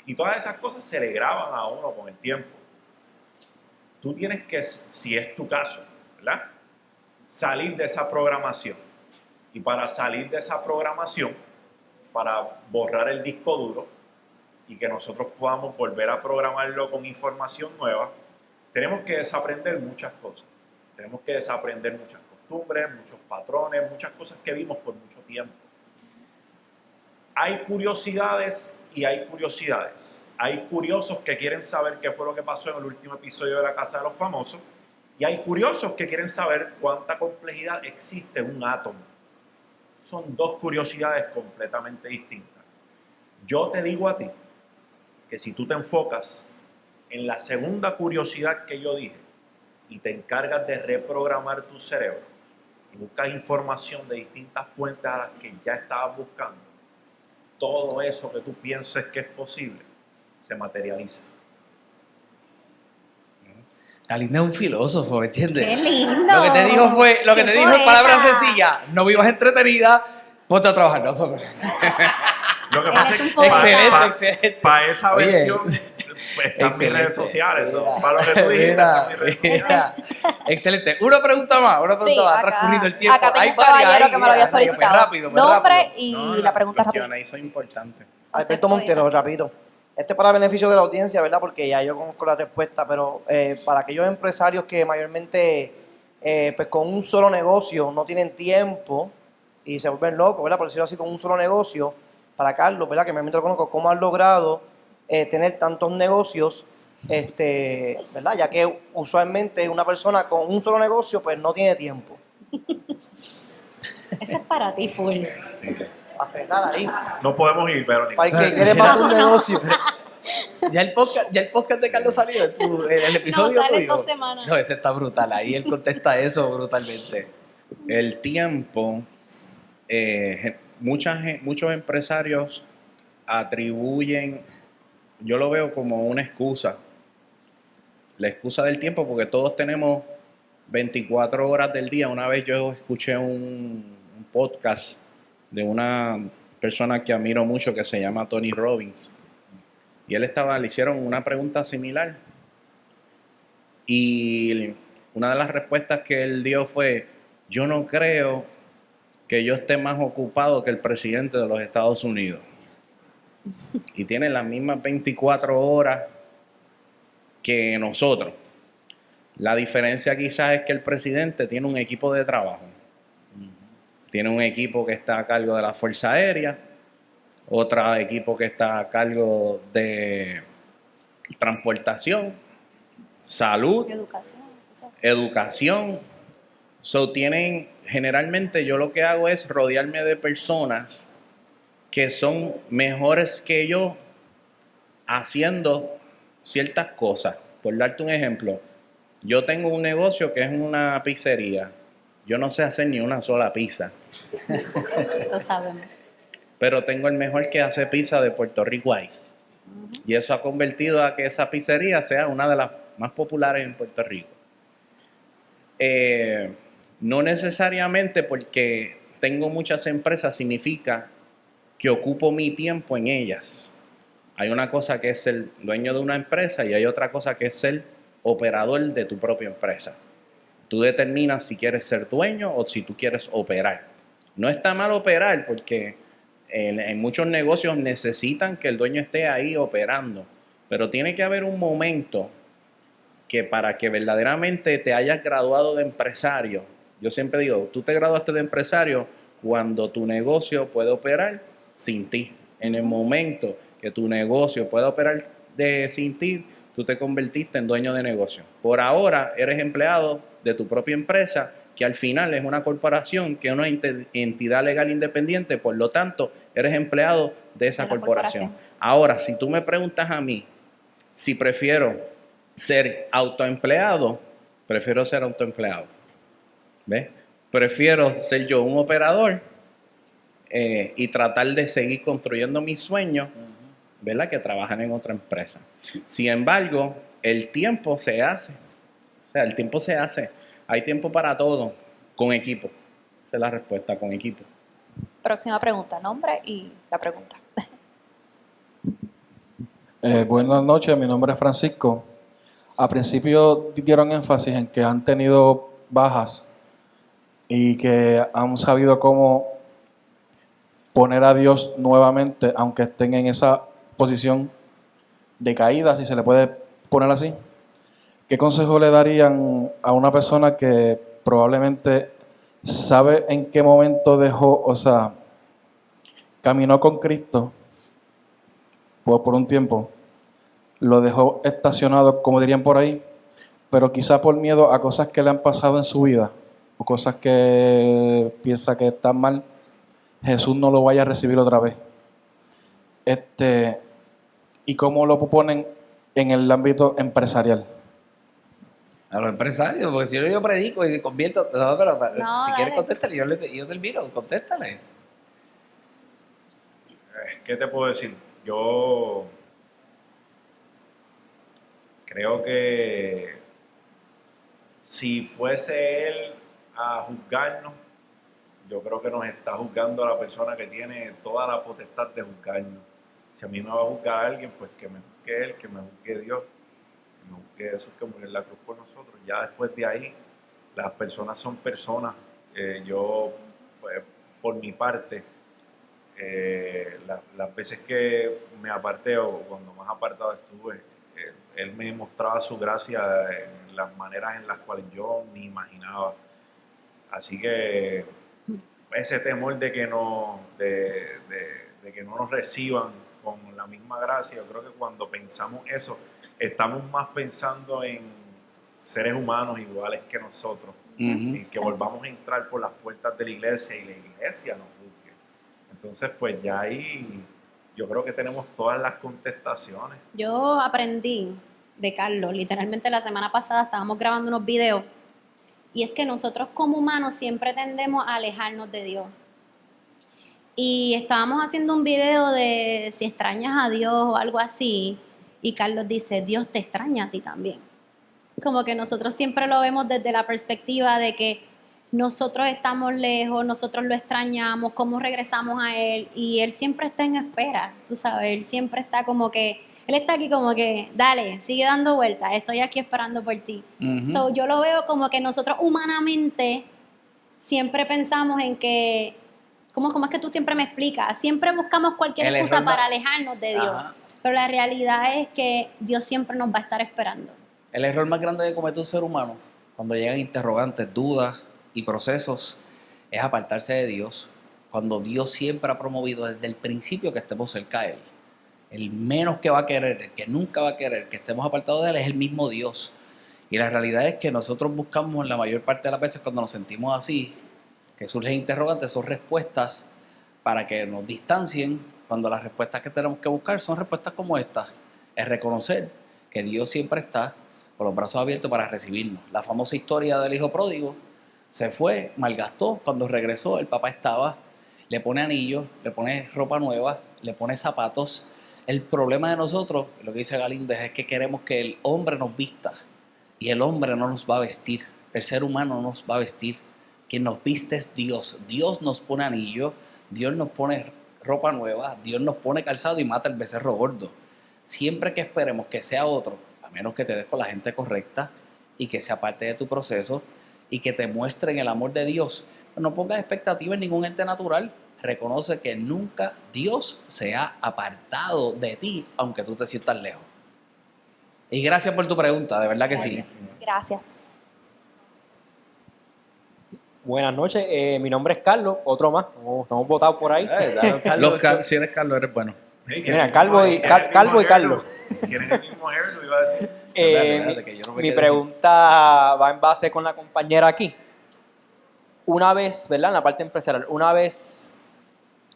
Y todas esas cosas se le graban a uno con el tiempo. Tú tienes que, si es tu caso, ¿verdad?, salir de esa programación. Y para salir de esa programación, para borrar el disco duro y que nosotros podamos volver a programarlo con información nueva, tenemos que desaprender muchas cosas. Tenemos que desaprender muchas costumbres, muchos patrones, muchas cosas que vimos por mucho tiempo. Hay curiosidades y hay curiosidades. Hay curiosos que quieren saber qué fue lo que pasó en el último episodio de La Casa de los Famosos y hay curiosos que quieren saber cuánta complejidad existe en un átomo. Son dos curiosidades completamente distintas. Yo te digo a ti que si tú te enfocas en la segunda curiosidad que yo dije y te encargas de reprogramar tu cerebro y buscas información de distintas fuentes a las que ya estabas buscando, todo eso que tú pienses que es posible se materializa. Galindo es un filósofo, ¿me entiendes? ¡Qué lindo! Lo que te dijo fue, lo que ¡Qué te dijo en poeta! palabras sencillas, no vivas entretenida, ponte a trabajar. No, Lo que Él pasa es es un poeta. excelente. para esa Oye, versión están mis excelente. redes sociales. Mira, Para lo que tú dijiste, están mis redes sociales. mira. Excelente. Una pregunta más, Sí, ha acá- transcurrido el tiempo. acá tengo Hay un caballero varias que me lo había ahí, solicitado. rápido. Nombre y No, la pregunta los rápida. Q&A son importantes. José Alberto Montero, Poeta. rapidito. Este es para beneficio de la audiencia, ¿verdad? Porque ya yo conozco la respuesta, pero para aquellos empresarios que mayormente, pues con un solo negocio no tienen tiempo y se vuelven locos, ¿verdad? Por decirlo así, con un solo negocio, para Carlos, ¿verdad? Que mayormente lo conozco, ¿cómo has logrado tener tantos negocios, ¿verdad? Ya que usualmente una persona con un solo negocio, pues no tiene tiempo. Ese es para ti, full. A cenar ahí. No podemos ir, Verónica. Para el que quiere más un negocio. Ya el podcast de Carlos salió, el episodio No, sale tuyo. 2 semanas. No, ese está brutal. Ahí él contesta eso brutalmente. El tiempo, muchos empresarios atribuyen, yo lo veo como una excusa, la excusa del tiempo, porque todos tenemos 24 horas del día. Una vez yo escuché un podcast de una persona que admiro mucho que se llama Tony Robbins, y le hicieron una pregunta similar, y una de las respuestas que él dio fue: yo no creo que yo esté más ocupado que el presidente de los Estados Unidos. Y tiene las mismas 24 horas que nosotros. La diferencia quizás es que el presidente tiene un equipo de trabajo. Tiene un equipo que está a cargo de la Fuerza Aérea, otro equipo que está a cargo de transportación, salud, educación. Generalmente yo lo que hago es rodearme de personas que son mejores que yo haciendo ciertas cosas. Por darte un ejemplo, yo tengo un negocio que es una pizzería. Yo no sé hacer ni una sola pizza. Lo sabemos. Pero tengo el mejor que hace pizza de Puerto Rico ahí. Y eso ha convertido a que esa pizzería sea una de las más populares en Puerto Rico. No necesariamente porque tengo muchas empresas significa que ocupo mi tiempo en ellas. Hay una cosa que es ser dueño de una empresa y hay otra cosa que es ser operador de tu propia empresa. Tú determinas si quieres ser dueño o si tú quieres operar. No está mal operar porque en muchos negocios necesitan que el dueño esté ahí operando, pero tiene que haber un momento que para que verdaderamente te hayas graduado de empresario, yo siempre digo, tú te graduaste de empresario cuando tu negocio puede operar sin ti. En el momento que tu negocio pueda operar sin ti, tú te convertiste en dueño de negocio. Por ahora eres empleado de tu propia empresa, que al final es una corporación, que es una entidad legal independiente, por lo tanto, eres empleado de esa corporación. Ahora, si tú me preguntas a mí si prefiero ser autoempleado, prefiero ser autoempleado. ¿Ves? Prefiero ser yo un operador y tratar de seguir construyendo mis sueños, ¿verdad? Que trabajar en otra empresa. Sin embargo, el tiempo se hace. O sea, el tiempo se hace. Hay tiempo para todo con equipo. Esa es la respuesta, con equipo. Próxima pregunta, nombre y la pregunta. Buenas noches, mi nombre es Francisco. A principio dieron énfasis en que han tenido bajas y que han sabido cómo poner a Dios nuevamente, aunque estén en esa posición de caída, si se le puede poner así. ¿Qué consejo le darían a una persona que probablemente sabe en qué momento dejó, o sea, caminó con Cristo por un tiempo, lo dejó estacionado, como dirían por ahí, pero quizá por miedo a cosas que le han pasado en su vida o cosas que piensa que están mal, Jesús no lo vaya a recibir otra vez? ¿Y cómo lo ponen en el ámbito empresarial? A los empresarios, porque si yo predico y convierto... No, pero No, si quieres dale. contéstale, yo termino, contéstale. ¿Qué te puedo decir? Yo creo que si fuese él a juzgarnos, yo creo que nos está juzgando a la persona que tiene toda la potestad de juzgarnos. Si a mí me va a juzgar a alguien, pues que me juzgue él, que me juzgue Dios, que me juzgue Jesús que murió en la cruz por nosotros. Ya después de ahí, las personas son personas. Yo, pues, por mi parte, las veces que me aparté o cuando más apartado estuve, él me mostraba su gracia en las maneras en las cuales yo ni imaginaba. Así que ese temor de que no nos reciban con la misma gracia, yo creo que cuando pensamos eso, estamos más pensando en seres humanos iguales que nosotros, y que volvamos a entrar por las puertas de la iglesia y la iglesia nos juzgue. Entonces, pues ya ahí yo creo que tenemos todas las contestaciones. Yo aprendí de Carlos, literalmente la semana pasada estábamos grabando unos videos, y es que nosotros como humanos siempre tendemos a alejarnos de Dios. Y estábamos haciendo un video de si extrañas a Dios o algo así, y Carlos dice, Dios te extraña a ti también. Como que nosotros siempre lo vemos desde la perspectiva de que nosotros estamos lejos, nosotros lo extrañamos, cómo regresamos a Él, y Él siempre está en espera, tú sabes, Él siempre está como que, Él está aquí como que, dale, sigue dando vueltas, estoy aquí esperando por ti. So, yo lo veo como que nosotros humanamente siempre pensamos en que, ¿cómo es que tú siempre me explicas? Siempre buscamos cualquier El excusa error para más- alejarnos de Dios. Ajá. Pero la realidad es que Dios siempre nos va a estar esperando. El error más grande que comete un ser humano cuando llegan interrogantes, dudas y procesos es apartarse de Dios. Cuando Dios siempre ha promovido desde el principio que estemos cerca de Él. El menos que va a querer, el que nunca va a querer que estemos apartados de Él es el mismo Dios. Y la realidad es que nosotros buscamos la mayor parte de las veces cuando nos sentimos así, que surgen interrogantes, son respuestas para que nos distancien, cuando las respuestas que tenemos que buscar son respuestas como estas. Es reconocer que Dios siempre está con los brazos abiertos para recibirnos. La famosa historia del hijo pródigo se fue, malgastó, cuando regresó el papá estaba, le pone anillos, le pone ropa nueva, le pone zapatos. El problema de nosotros, lo que dice Galíndez, es que queremos que el hombre nos vista y el hombre no nos va a vestir, el ser humano no nos va a vestir. Quien nos viste es Dios. Dios nos pone anillos, Dios nos pone ropa nueva, Dios nos pone calzado y mata el becerro gordo. Siempre que esperemos que sea otro, a menos que te des con la gente correcta y que sea parte de tu proceso y que te muestren el amor de Dios, no pongas expectativa en ningún ente natural. Reconoce que nunca Dios se ha apartado de ti, aunque tú te sientas lejos. Y gracias por tu pregunta, de verdad que sí. Gracias. Buenas noches, mi nombre es Carlos, otro más, estamos votados por ahí. Si eres Carlos, eres bueno. Mira, Calvo y Carlos. Tienen el mismo hairdo, iba a decir. Espérate, que yo no me Mi quedé pregunta va en base con la compañera aquí. Una vez, ¿verdad? En la parte empresarial, una vez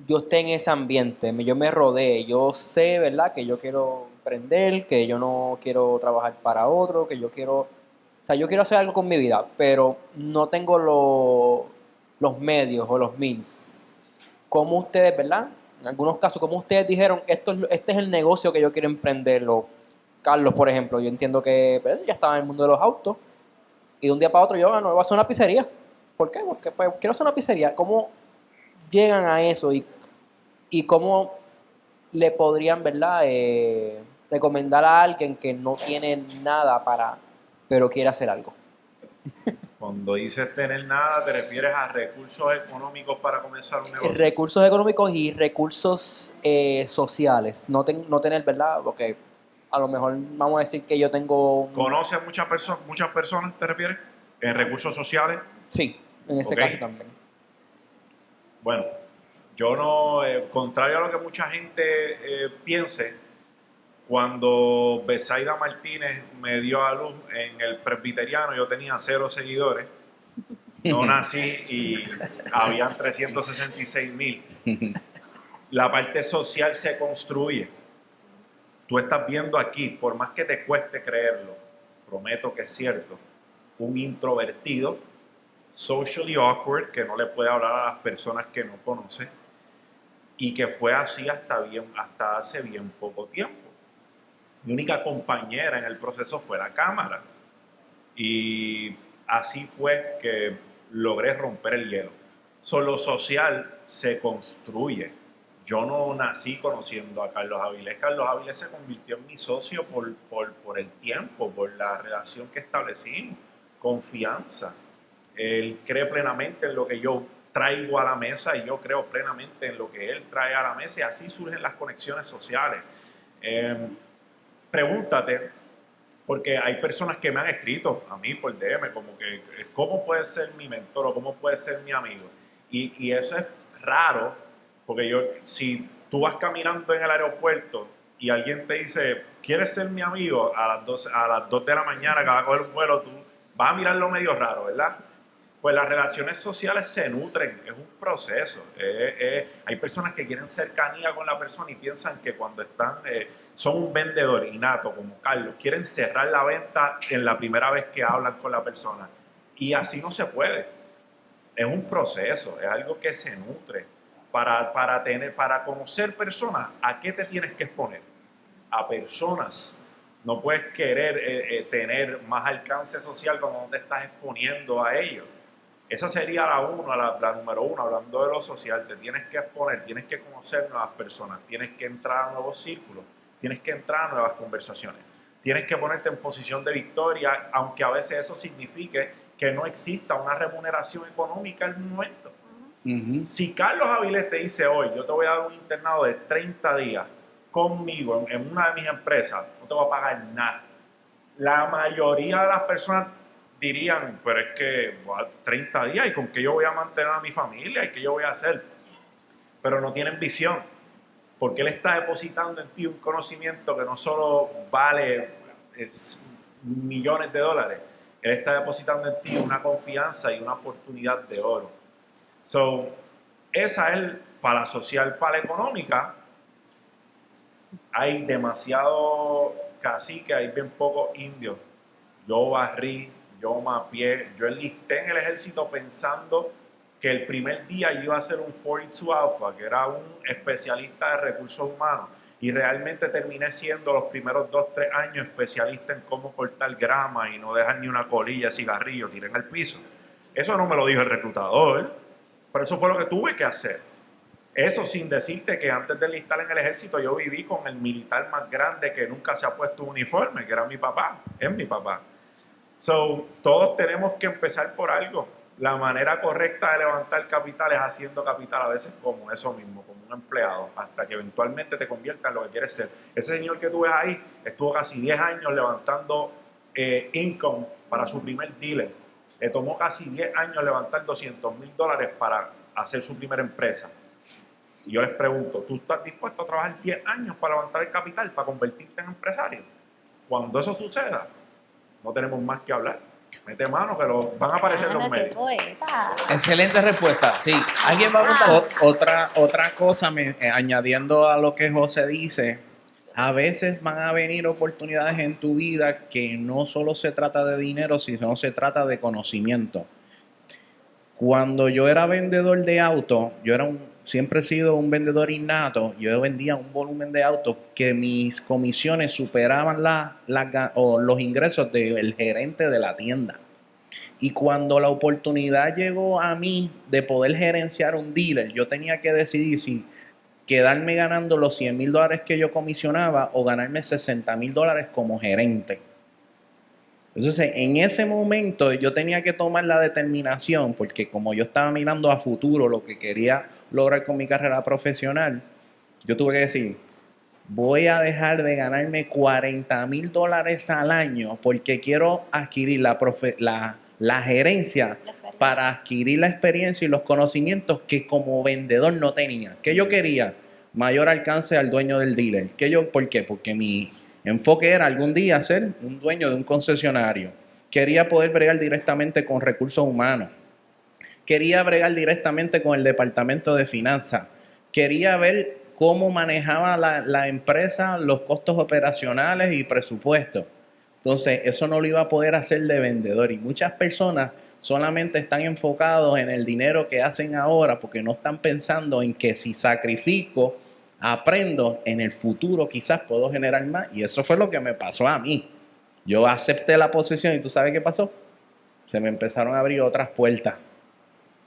yo esté en ese ambiente, yo me rodee, yo sé, ¿verdad? Que yo quiero emprender, que yo no quiero trabajar para otro, que yo quiero hacer algo con mi vida, pero no tengo los medios o los means. ¿Cómo ustedes, verdad? En algunos casos, ¿cómo ustedes dijeron, este es el negocio que yo quiero emprender? Carlos, por ejemplo, yo entiendo que ya estaba en el mundo de los autos y de un día para otro yo no voy a hacer una pizzería. ¿Por qué? Porque pues, quiero hacer una pizzería. ¿Cómo llegan a eso y cómo le podrían, ¿verdad? Recomendar a alguien que no tiene nada pero quiere hacer algo? Cuando dices tener nada, ¿te refieres a recursos económicos para comenzar un negocio? Recursos económicos y recursos sociales. No tener, ¿verdad? Porque a lo mejor vamos a decir que yo tengo... ¿Conoces muchas personas, te refieres? ¿En recursos sociales? Sí, en ese caso también. Bueno, yo no, contrario a lo que mucha gente piense, cuando Besaida Martínez me dio a luz en el presbiteriano, yo tenía 0 seguidores. No nací y habían 366,000. La parte social se construye. Tú estás viendo aquí, por más que te cueste creerlo, prometo que es cierto, un introvertido, socially awkward, que no le puede hablar a las personas que no conoce, y que fue así hasta hace bien poco tiempo. Mi única compañera en el proceso fue la cámara. Y así fue que logré romper el hielo. Lo social se construye. Yo no nací conociendo a Carlos Avilés. Carlos Avilés se convirtió en mi socio por el tiempo, por la relación que establecimos, confianza. Él cree plenamente en lo que yo traigo a la mesa y yo creo plenamente en lo que él trae a la mesa, y así surgen las conexiones sociales. Pregúntate, porque hay personas que me han escrito a mí por DM, como que, ¿cómo puede ser mi mentor o cómo puede ser mi amigo? Y eso es raro, porque si tú vas caminando en el aeropuerto y alguien te dice, ¿quieres ser mi amigo? A las 2 de la mañana que va a coger un vuelo, tú vas a mirarlo medio raro, ¿verdad? Pues las relaciones sociales se nutren, es un proceso. Hay personas que quieren cercanía con la persona y piensan que cuando son un vendedor innato como Carlos, quieren cerrar la venta en la primera vez que hablan con la persona. Y así no se puede. Es un proceso, es algo que se nutre. Para conocer personas, ¿a qué te tienes que exponer? A personas. No puedes querer tener más alcance social cuando no te estás exponiendo a ellos. Esa sería la número uno, hablando de lo social. Te tienes que exponer, tienes que conocer nuevas personas, tienes que entrar a nuevos círculos, tienes que entrar a nuevas conversaciones, tienes que ponerte en posición de victoria, aunque a veces eso signifique que no exista una remuneración económica al momento. Ujú. Si Carlos Avilés te dice hoy, yo te voy a dar un internado de 30 días conmigo en una de mis empresas, no te voy a pagar nada. La mayoría de las personas dirían, pero es que 30 días, ¿y con qué yo voy a mantener a mi familia? ¿Y qué yo voy a hacer? Pero no tienen visión, porque él está depositando en ti un conocimiento que no solo vale millones de dólares, él está depositando en ti una confianza y una oportunidad de oro. So, esa es para la social, para la económica. Hay demasiado cacique, hay bien pocos indios. Yo barrí, yo mapeé, yo enlisté en el ejército pensando que el primer día yo iba a ser un 42 Alpha, que era un especialista de recursos humanos, y realmente terminé siendo los primeros 2-3 años especialista en cómo cortar grama y no dejar ni una colilla de cigarrillo tirada en el piso. Eso no me lo dijo el reclutador, pero eso fue lo que tuve que hacer. Eso sin decirte que antes de enlistar en el ejército yo viví con el militar más grande que nunca se ha puesto un uniforme, que era mi papá, es mi papá. So, todos tenemos que empezar por algo. La manera correcta de levantar capital es haciendo capital a veces como eso mismo, como un empleado, hasta que eventualmente te conviertas en lo que quieres ser. Ese señor que tú ves ahí estuvo casi 10 años levantando income para su primer dealer. Le tomó casi 10 años levantar $200,000 para hacer su primera empresa. Y yo les pregunto, ¿tú estás dispuesto a trabajar 10 años para levantar el capital, para convertirte en empresario? Cuando eso suceda, no tenemos más que hablar. Mete mano, que van a aparecer los ¡Qué medios. poeta! Excelente respuesta. Sí. ¿Alguien va a preguntar? Otra cosa, añadiendo a lo que José dice, a veces van a venir oportunidades en tu vida que no solo se trata de dinero, sino se trata de conocimiento. Cuando yo era vendedor de autos, siempre he sido un vendedor innato, yo vendía un volumen de autos que mis comisiones superaban los ingresos del gerente de la tienda. Y cuando la oportunidad llegó a mí de poder gerenciar un dealer, yo tenía que decidir si quedarme ganando los $100,000 que yo comisionaba o ganarme $60,000 como gerente. Entonces, en ese momento yo tenía que tomar la determinación, porque como yo estaba mirando a futuro lo que quería lograr con mi carrera profesional, yo tuve que decir, voy a dejar de ganarme $40,000 al año porque quiero adquirir la gerencia para adquirir la experiencia y los conocimientos que como vendedor no tenía. ¿Qué yo quería? Mayor alcance al dueño del dealer. ¿Por qué? Porque mi enfoque era algún día ser un dueño de un concesionario. Quería poder bregar directamente con recursos humanos. Quería bregar directamente con el departamento de finanzas. Quería ver cómo manejaba la empresa los costos operacionales y presupuestos. Entonces, eso no lo iba a poder hacer de vendedor. Y muchas personas solamente están enfocados en el dinero que hacen ahora porque no están pensando en que si sacrifico, aprendo, en el futuro quizás puedo generar más. Y eso fue lo que me pasó a mí. Yo acepté la posición y ¿tú sabes qué pasó? Se me empezaron a abrir otras puertas.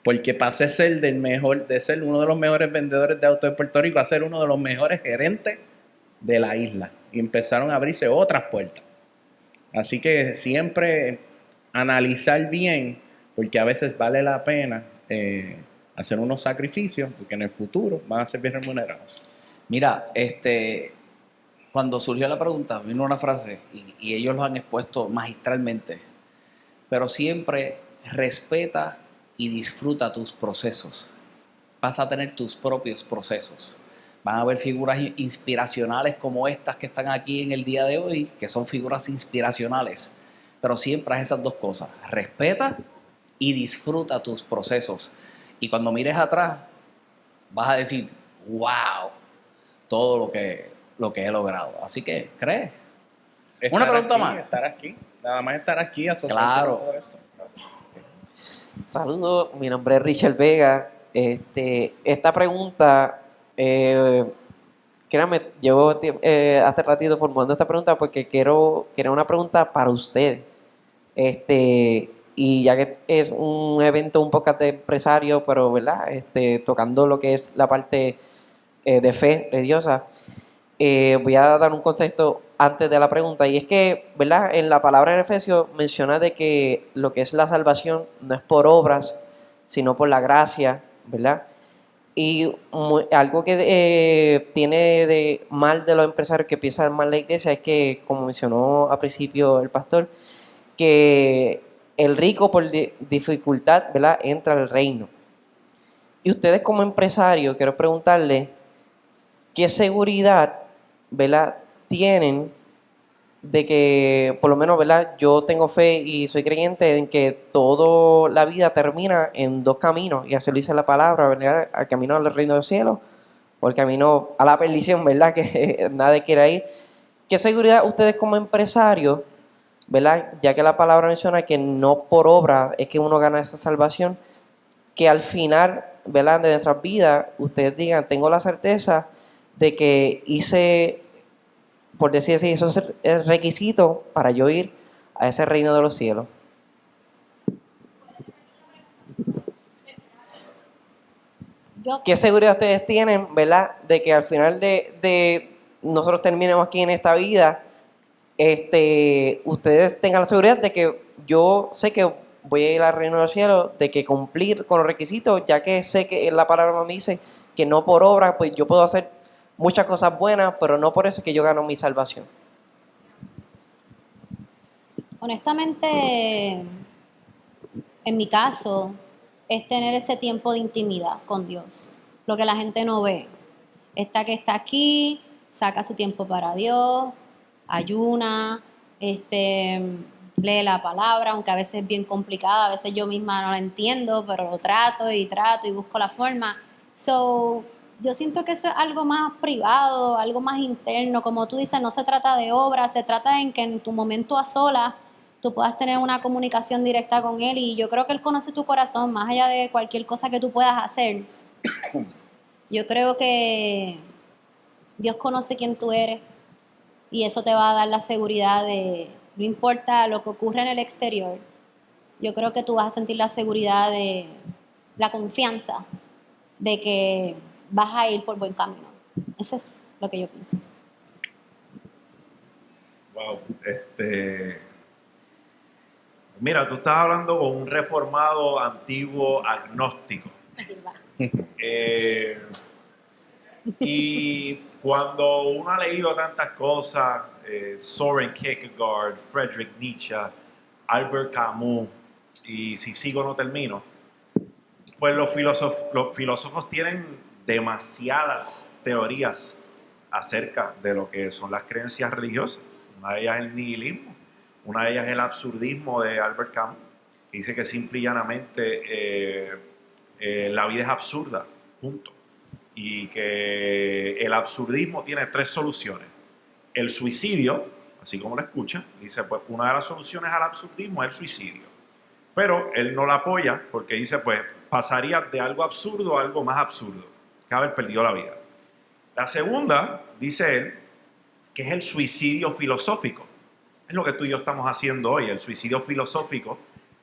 Porque pasé de ser uno de los mejores vendedores de autos de Puerto Rico a ser uno de los mejores gerentes de la isla. Y empezaron a abrirse otras puertas. Así que siempre analizar bien, porque a veces vale la pena hacer unos sacrificios, porque en el futuro van a ser bien remunerados. Mira, cuando surgió la pregunta, vino una frase, y ellos lo han expuesto magistralmente, pero siempre respeta y disfruta tus procesos. Vas a tener tus propios procesos. Van a haber figuras inspiracionales como estas que están aquí en el día de hoy, que son figuras inspiracionales. Pero siempre haz esas dos cosas. Respeta y disfruta tus procesos. Y cuando mires atrás, vas a decir, wow, todo lo que he logrado. Así que, cree. Una pregunta más. Estar aquí. Nada más estar aquí asociado Claro. con todo esto. Saludos, mi nombre es Richard Vega. Esta pregunta, créanme, llevo hace ratito formulando esta pregunta porque quiero una pregunta para usted. Y ya que es un evento, un podcast de empresarios, pero ¿verdad? Tocando lo que es la parte de fe religiosa, voy a dar un concepto antes de la pregunta, y es que, ¿verdad? En la palabra en Efesios menciona de que lo que es la salvación no es por obras, sino por la gracia, ¿verdad? Y algo que tiene de mal de los empresarios que piensan mal la iglesia es que, como mencionó al principio el pastor, que el rico por dificultad, ¿verdad?, entra al reino. Y ustedes como empresarios, quiero preguntarles, ¿qué seguridad, ¿verdad?, tienen de que, por lo menos, ¿verdad?, yo tengo fe y soy creyente en que toda la vida termina en dos caminos, y así lo dice la palabra, ¿verdad?, al camino al reino del cielo o el camino a la perdición, ¿verdad?, que nadie quiere ir. ¿Qué seguridad ustedes como empresarios, ¿verdad?, ya que la palabra menciona que no por obra es que uno gana esa salvación, que al final, ¿verdad?, de nuestras vidas, ustedes digan, tengo la certeza de que hice, por decir así, eso es el requisito para yo ir a ese reino de los cielos? ¿Qué seguridad ustedes tienen, ¿verdad?, de que al final de nosotros terminemos aquí en esta vida, ustedes tengan la seguridad de que yo sé que voy a ir al reino del cielo, de que cumplir con los requisitos, ya que sé que la palabra me dice que no por obra, pues yo puedo hacer muchas cosas buenas, pero no por eso es que yo gano mi salvación? Honestamente, en mi caso, es tener ese tiempo de intimidad con Dios. Lo que la gente no ve. Esta que está aquí, saca su tiempo para Dios, ayuna, lee la palabra, aunque a veces es bien complicada, a veces yo misma no la entiendo, pero lo trato y busco la forma. So, yo siento que eso es algo más privado, algo más interno. Como tú dices, no se trata de obra, se trata en que en tu momento a solas tú puedas tener una comunicación directa con Él, y yo creo que Él conoce tu corazón más allá de cualquier cosa que tú puedas hacer. Yo creo que Dios conoce quién tú eres, y eso te va a dar la seguridad de, no importa lo que ocurra en el exterior, yo creo que tú vas a sentir la seguridad de la confianza de que vas a ir por buen camino. Eso es lo que yo pienso. Wow, mira, tú estás hablando con un reformado antiguo agnóstico. Y cuando uno ha leído tantas cosas, Soren Kierkegaard, Friedrich Nietzsche, Albert Camus, y si sigo no termino, pues los filósofos tienen demasiadas teorías acerca de lo que son las creencias religiosas. Una de ellas es el nihilismo, una de ellas es el absurdismo de Albert Camus, que dice que simple y llanamente la vida es absurda, punto. Y que el absurdismo tiene tres soluciones. El suicidio, así como lo escucha, dice, pues una de las soluciones al absurdismo es el suicidio. Pero él no la apoya porque dice, pues pasaría de algo absurdo a algo más absurdo, que haber perdido la vida. La segunda, dice él, que es el suicidio filosófico. Es lo que tú y yo estamos haciendo hoy. El suicidio filosófico,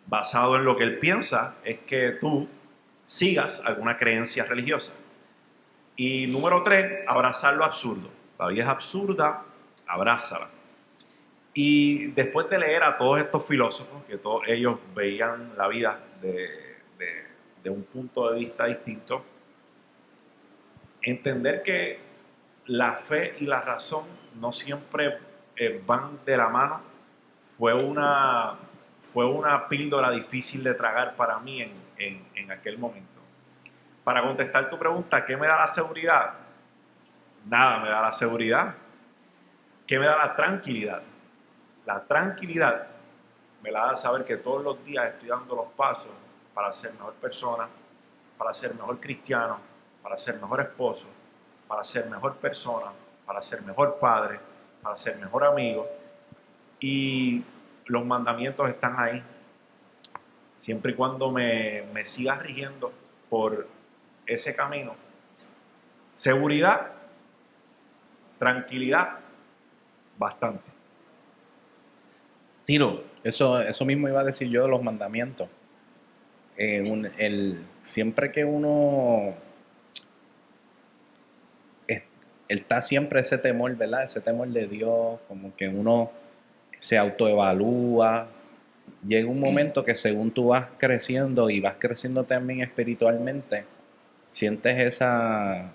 basado en lo que él piensa, es que tú sigas alguna creencia religiosa. Y número 3, abrazar lo absurdo. La vida es absurda, abrázala. Y después de leer a todos estos filósofos, que todos ellos veían la vida de un punto de vista distinto, entender que la fe y la razón no siempre van de la mano, fue una píldora difícil de tragar para mí en aquel momento. Para contestar tu pregunta, ¿qué me da la seguridad? Nada me da la seguridad. ¿Qué me da la tranquilidad? La tranquilidad me la da saber que todos los días estoy dando los pasos para ser mejor persona, para ser mejor cristiano, para ser mejor esposo, para ser mejor persona, para ser mejor padre, para ser mejor amigo. Y los mandamientos están ahí. Siempre y cuando me sigas rigiendo por ese camino. Seguridad, tranquilidad, bastante. Tiro. Eso mismo iba a decir yo de los mandamientos. Siempre que uno está siempre ese temor, ¿verdad? Ese temor de Dios, como que uno se autoevalúa. Llega un momento que según tú vas creciendo y vas creciendo también espiritualmente, sientes esa,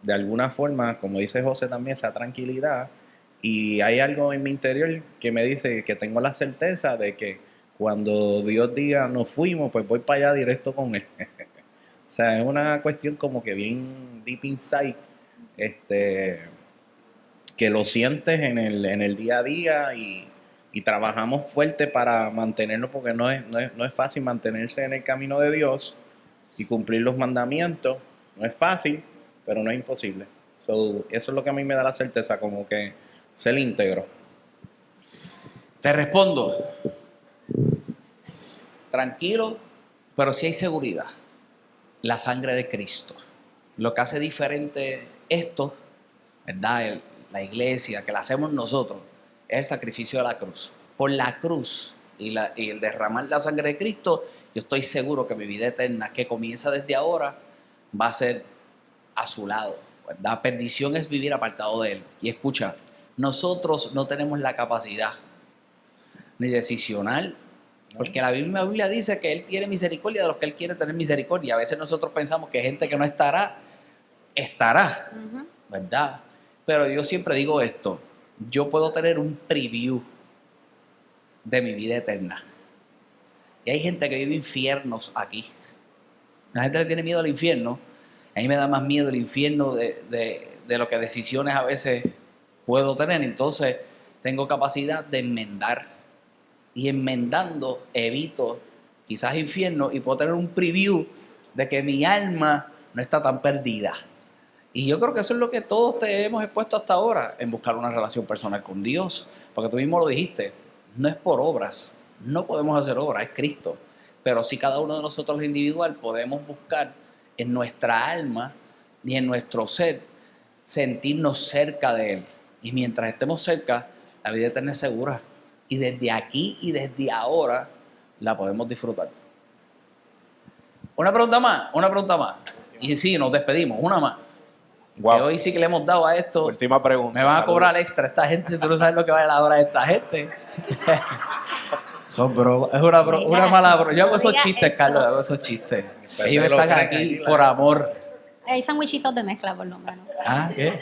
de alguna forma, como dice José también, esa tranquilidad. Y hay algo en mi interior que me dice que tengo la certeza de que cuando Dios diga nos fuimos, pues voy para allá directo con Él. O sea, es una cuestión como que bien deep inside, que lo sientes en el día a día y trabajamos fuerte para mantenernos, porque no es fácil mantenerse en el camino de Dios y cumplir los mandamientos. No es fácil, pero no es imposible. So, eso es lo que a mí me da la certeza, como que ser íntegro. Te respondo. Tranquilo, pero sí hay seguridad. La sangre de Cristo. Lo que hace diferente esto, ¿verdad? La iglesia, que la hacemos nosotros, es el sacrificio de la cruz. Por la cruz y el derramar la sangre de Cristo, yo estoy seguro que mi vida eterna, que comienza desde ahora, va a ser a su lado, ¿verdad? Perdición es vivir apartado de Él. Y escucha, nosotros no tenemos la capacidad ni decisional, porque la Biblia dice que Él tiene misericordia de los que Él quiere tener misericordia. A veces nosotros pensamos que gente que no estará, ¿verdad? Pero yo siempre digo esto, yo puedo tener un preview de mi vida eterna. Y hay gente que vive infiernos aquí. La gente le tiene miedo al infierno. A mí me da más miedo el infierno de lo que decisiones a veces puedo tener. Entonces tengo capacidad de enmendar. Y enmendando evito quizás infierno y puedo tener un preview de que mi alma no está tan perdida. Y yo creo que eso es lo que todos te hemos expuesto hasta ahora, en buscar una relación personal con Dios. Porque tú mismo lo dijiste, no es por obras, no podemos hacer obras, es Cristo. Pero si cada uno de nosotros individual podemos buscar en nuestra alma y en nuestro ser, sentirnos cerca de Él. Y mientras estemos cerca, la vida eterna es segura. Y desde aquí y desde ahora la podemos disfrutar. Una pregunta más. Y sí, nos despedimos, una más. Wow. Que hoy sí que le hemos dado a esto. Última pregunta. Me van a cobrar extra esta gente. Tú no sabes lo que vale la hora de esta gente. Son bromas. Es una mala broma. Yo hago esos chistes, Carlos. Hago esos chistes. Ellos están aquí por amor. Hay sandwichitos de mezcla, por lo menos. ¿Ah? ¿Qué?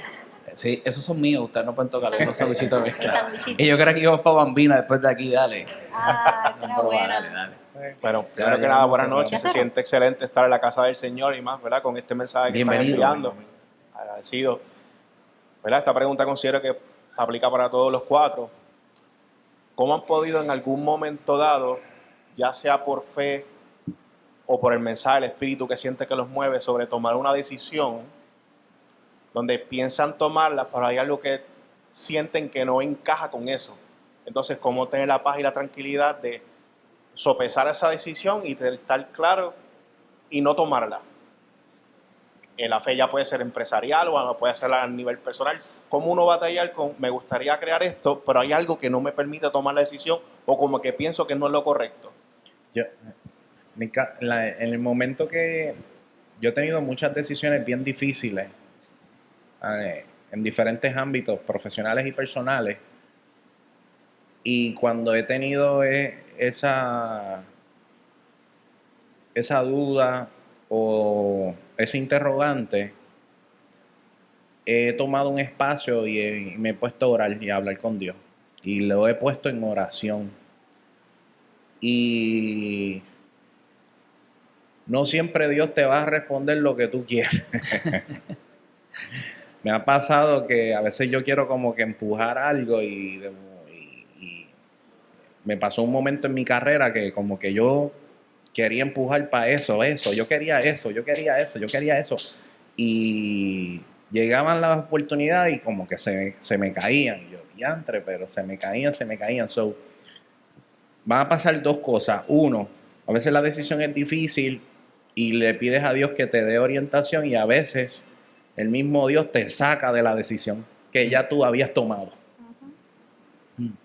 Sí, esos son míos. Ustedes no pueden tocarlos. Los sandwichitos de mezcla. Sandwichitos. Y yo creo que íbamos para Bambina después de aquí. Dale. Esa era buena. Dale. Bueno, primero que nada, buenas noches. Se siente excelente estar en la casa del Señor y más, ¿verdad? Con este mensaje que están enviando. Agradecido. ¿Verdad? Esta pregunta considero que aplica para todos los cuatro. ¿Cómo han podido en algún momento dado, ya sea por fe o por el mensaje del Espíritu que siente que los mueve, sobre tomar una decisión donde piensan tomarla, pero hay algo que sienten que no encaja con eso? Entonces, ¿cómo tener la paz y la tranquilidad de sopesar esa decisión y de estar claro y no tomarla? La fe ya puede ser empresarial o puede ser a nivel personal. ¿Cómo uno batallar con, me gustaría crear esto, pero hay algo que no me permite tomar la decisión, o como que pienso que no es lo correcto? En el momento que yo he tenido muchas decisiones bien difíciles en diferentes ámbitos profesionales y personales, y cuando he tenido esa duda o ese interrogante, he tomado un espacio y me he puesto a orar y a hablar con Dios, y lo he puesto en oración. Y no siempre Dios te va a responder lo que tú quieres. Me ha pasado que a veces yo quiero como que empujar algo y me pasó un momento en mi carrera que como que yo quería empujar para eso. Yo quería eso. Y llegaban las oportunidades y como que se me caían. Y yo, diantre, pero se me caían. So, van a pasar dos cosas. Uno, a veces la decisión es difícil y le pides a Dios que te dé orientación, y a veces el mismo Dios te saca de la decisión que ya tú habías tomado.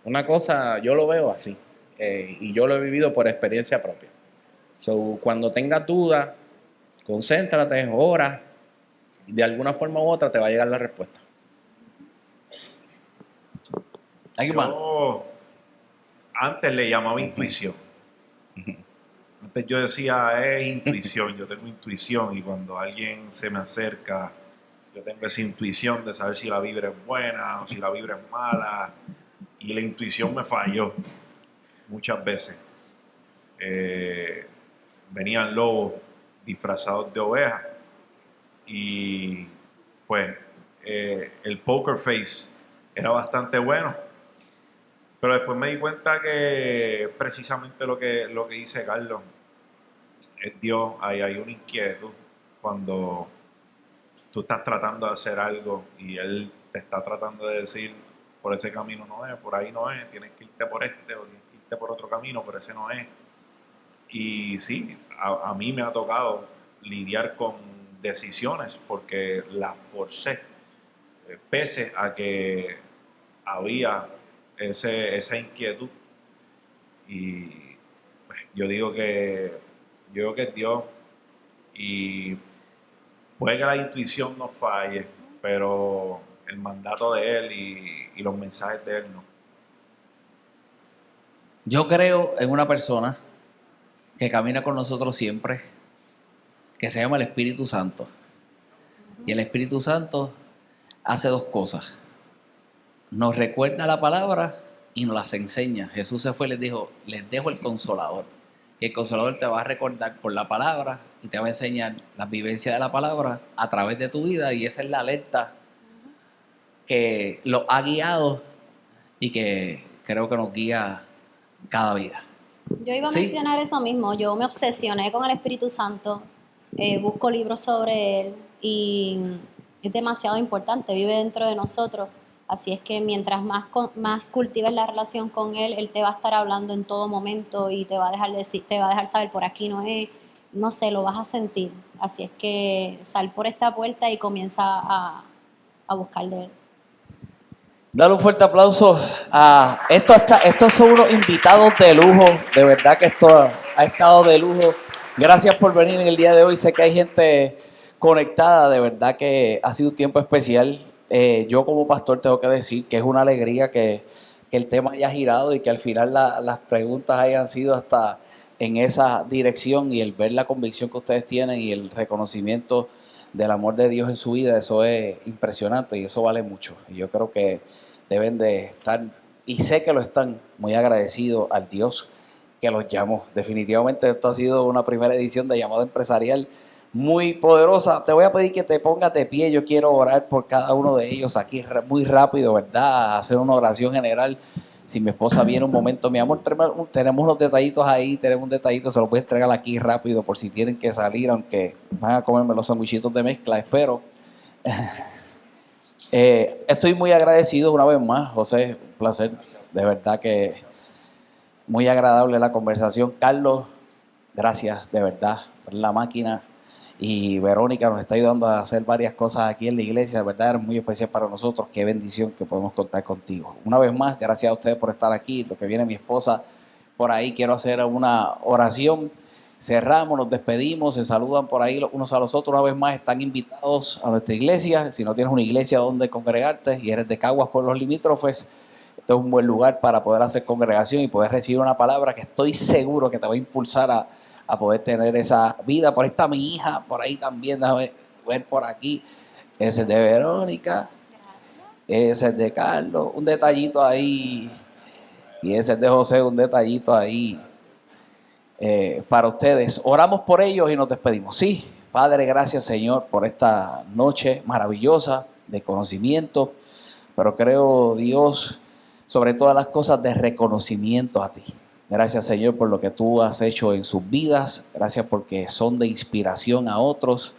Una cosa, yo lo veo así, y yo lo he vivido por experiencia propia. So, cuando tengas dudas, concéntrate, ora, y de alguna forma u otra te va a llegar la respuesta. ¿Alguien más? Yo antes le llamaba intuición. Antes yo decía, es intuición, yo tengo intuición, y cuando alguien se me acerca, yo tengo esa intuición de saber si la vibra es buena o si la vibra es mala, y la intuición me falló muchas veces. Venían lobos disfrazados de ovejas, y pues el poker face era bastante bueno, pero después me di cuenta que precisamente lo que dice Carlos es Dios. Hay una inquietud cuando tú estás tratando de hacer algo y Él te está tratando de decir, por ese camino no es, por ahí no es, tienes que irte por este o tienes que irte por otro camino, pero ese no es. Y sí, a mí me ha tocado lidiar con decisiones porque las forcé, pese a que había esa inquietud. Y pues, yo digo que es Dios, y puede que la intuición nos falle, pero el mandato de Él y los mensajes de Él no. Yo creo en una persona que camina con nosotros siempre, que se llama el Espíritu Santo. Y el Espíritu Santo hace dos cosas. Nos recuerda la palabra y nos las enseña. Jesús se fue y les dijo, les dejo el Consolador. Y el Consolador te va a recordar por la palabra y te va a enseñar la vivencia de la palabra a través de tu vida. Y esa es la alerta que lo ha guiado y que creo que nos guía cada vida. Yo iba a ¿Sí? mencionar eso mismo. Yo me obsesioné con el Espíritu Santo, busco libros sobre él y es demasiado importante, vive dentro de nosotros. Así es que mientras más cultives la relación con él, él te va a estar hablando en todo momento y te va a dejar decir, te va a dejar saber por aquí no es, no sé, lo vas a sentir. Así es que sal por esta puerta y comienza a buscar de él. Dale un fuerte aplauso a estos son unos invitados de lujo, de verdad que esto ha estado de lujo. Gracias por venir en el día de hoy, sé que hay gente conectada, de verdad que ha sido un tiempo especial. Yo como pastor tengo que decir que es una alegría que el tema haya girado y que al final las preguntas hayan sido hasta en esa dirección, y el ver la convicción que ustedes tienen y el reconocimiento del amor de Dios en su vida, eso es impresionante y eso vale mucho. Y yo creo que deben de estar, y sé que lo están, muy agradecidos al Dios que los llamó. Definitivamente esto ha sido una primera edición de Llamado Empresarial muy poderosa. Te voy a pedir que te pongas de pie, yo quiero orar por cada uno de ellos aquí muy rápido, ¿verdad? Hacer una oración general. Si mi esposa viene un momento, mi amor, tenemos unos detallitos ahí, tenemos un detallito, se los voy a entregar aquí rápido por si tienen que salir, aunque van a comerme los sandwichitos de mezcla, espero. Estoy muy agradecido una vez más, José, un placer, de verdad que muy agradable la conversación. Carlos, gracias, de verdad, por la máquina. Y Verónica nos está ayudando a hacer varias cosas aquí en la iglesia, de verdad es muy especial para nosotros, qué bendición que podemos contar contigo. Una vez más, gracias a ustedes por estar aquí, lo que viene mi esposa por ahí, quiero hacer una oración, cerramos, nos despedimos, se saludan por ahí unos a los otros. Una vez más están invitados a nuestra iglesia, si no tienes una iglesia donde congregarte y eres de Caguas por los limítrofes, este es un buen lugar para poder hacer congregación y poder recibir una palabra que estoy seguro que te va a impulsar a poder tener esa vida. Por ahí está mi hija, por ahí también, déjame ver por aquí. Ese es de Verónica, ese es de Carlos, un detallito ahí, y ese es de José, un detallito ahí para ustedes. Oramos por ellos y nos despedimos. Sí, Padre, gracias Señor por esta noche maravillosa de conocimiento, pero creo, Dios, sobre todas las cosas, de reconocimiento a ti. Gracias, Señor, por lo que tú has hecho en sus vidas. Gracias porque son de inspiración a otros.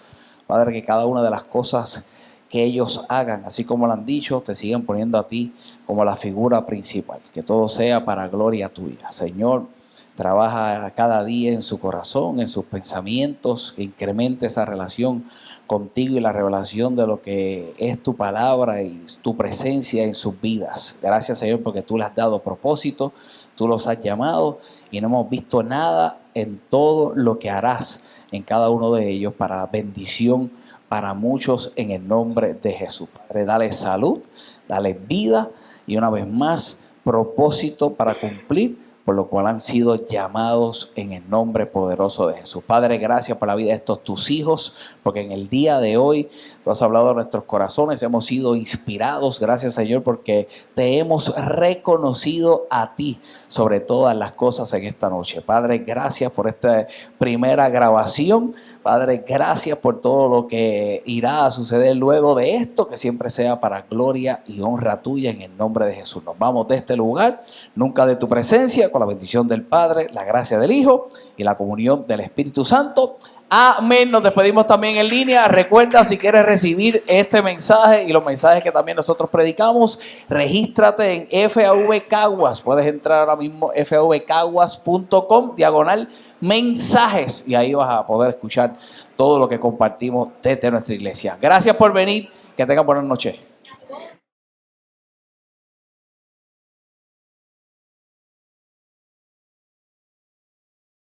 Padre, que cada una de las cosas que ellos hagan, así como lo han dicho, te sigan poniendo a ti como la figura principal. Que todo sea para gloria tuya. Señor, trabaja cada día en su corazón, en sus pensamientos, que incremente esa relación contigo y la revelación de lo que es tu palabra y tu presencia en sus vidas. Gracias, Señor, porque tú les has dado propósito. Tú los has llamado y no hemos visto nada en todo lo que harás en cada uno de ellos para bendición para muchos en el nombre de Jesús. Padre, dale salud, dale vida y una vez más propósito para cumplir, por lo cual han sido llamados en el nombre poderoso de Jesús. Padre, gracias por la vida de estos tus hijos, porque en el día de hoy tú has hablado a nuestros corazones, hemos sido inspirados, gracias Señor, porque te hemos reconocido a ti sobre todas las cosas en esta noche. Padre, gracias por esta primera grabación. Padre, gracias por todo lo que irá a suceder luego de esto, que siempre sea para gloria y honra tuya en el nombre de Jesús. Nos vamos de este lugar, nunca de tu presencia, con la bendición del Padre, la gracia del Hijo y la comunión del Espíritu Santo. Amén. Nos despedimos también en línea. Recuerda, si quieres recibir este mensaje y los mensajes que también nosotros predicamos, regístrate en FAV Caguas. Puedes entrar ahora mismo favcaguas.com/mensajes y ahí vas a poder escuchar todo lo que compartimos desde nuestra iglesia. Gracias por venir. Que tengan buenas noches.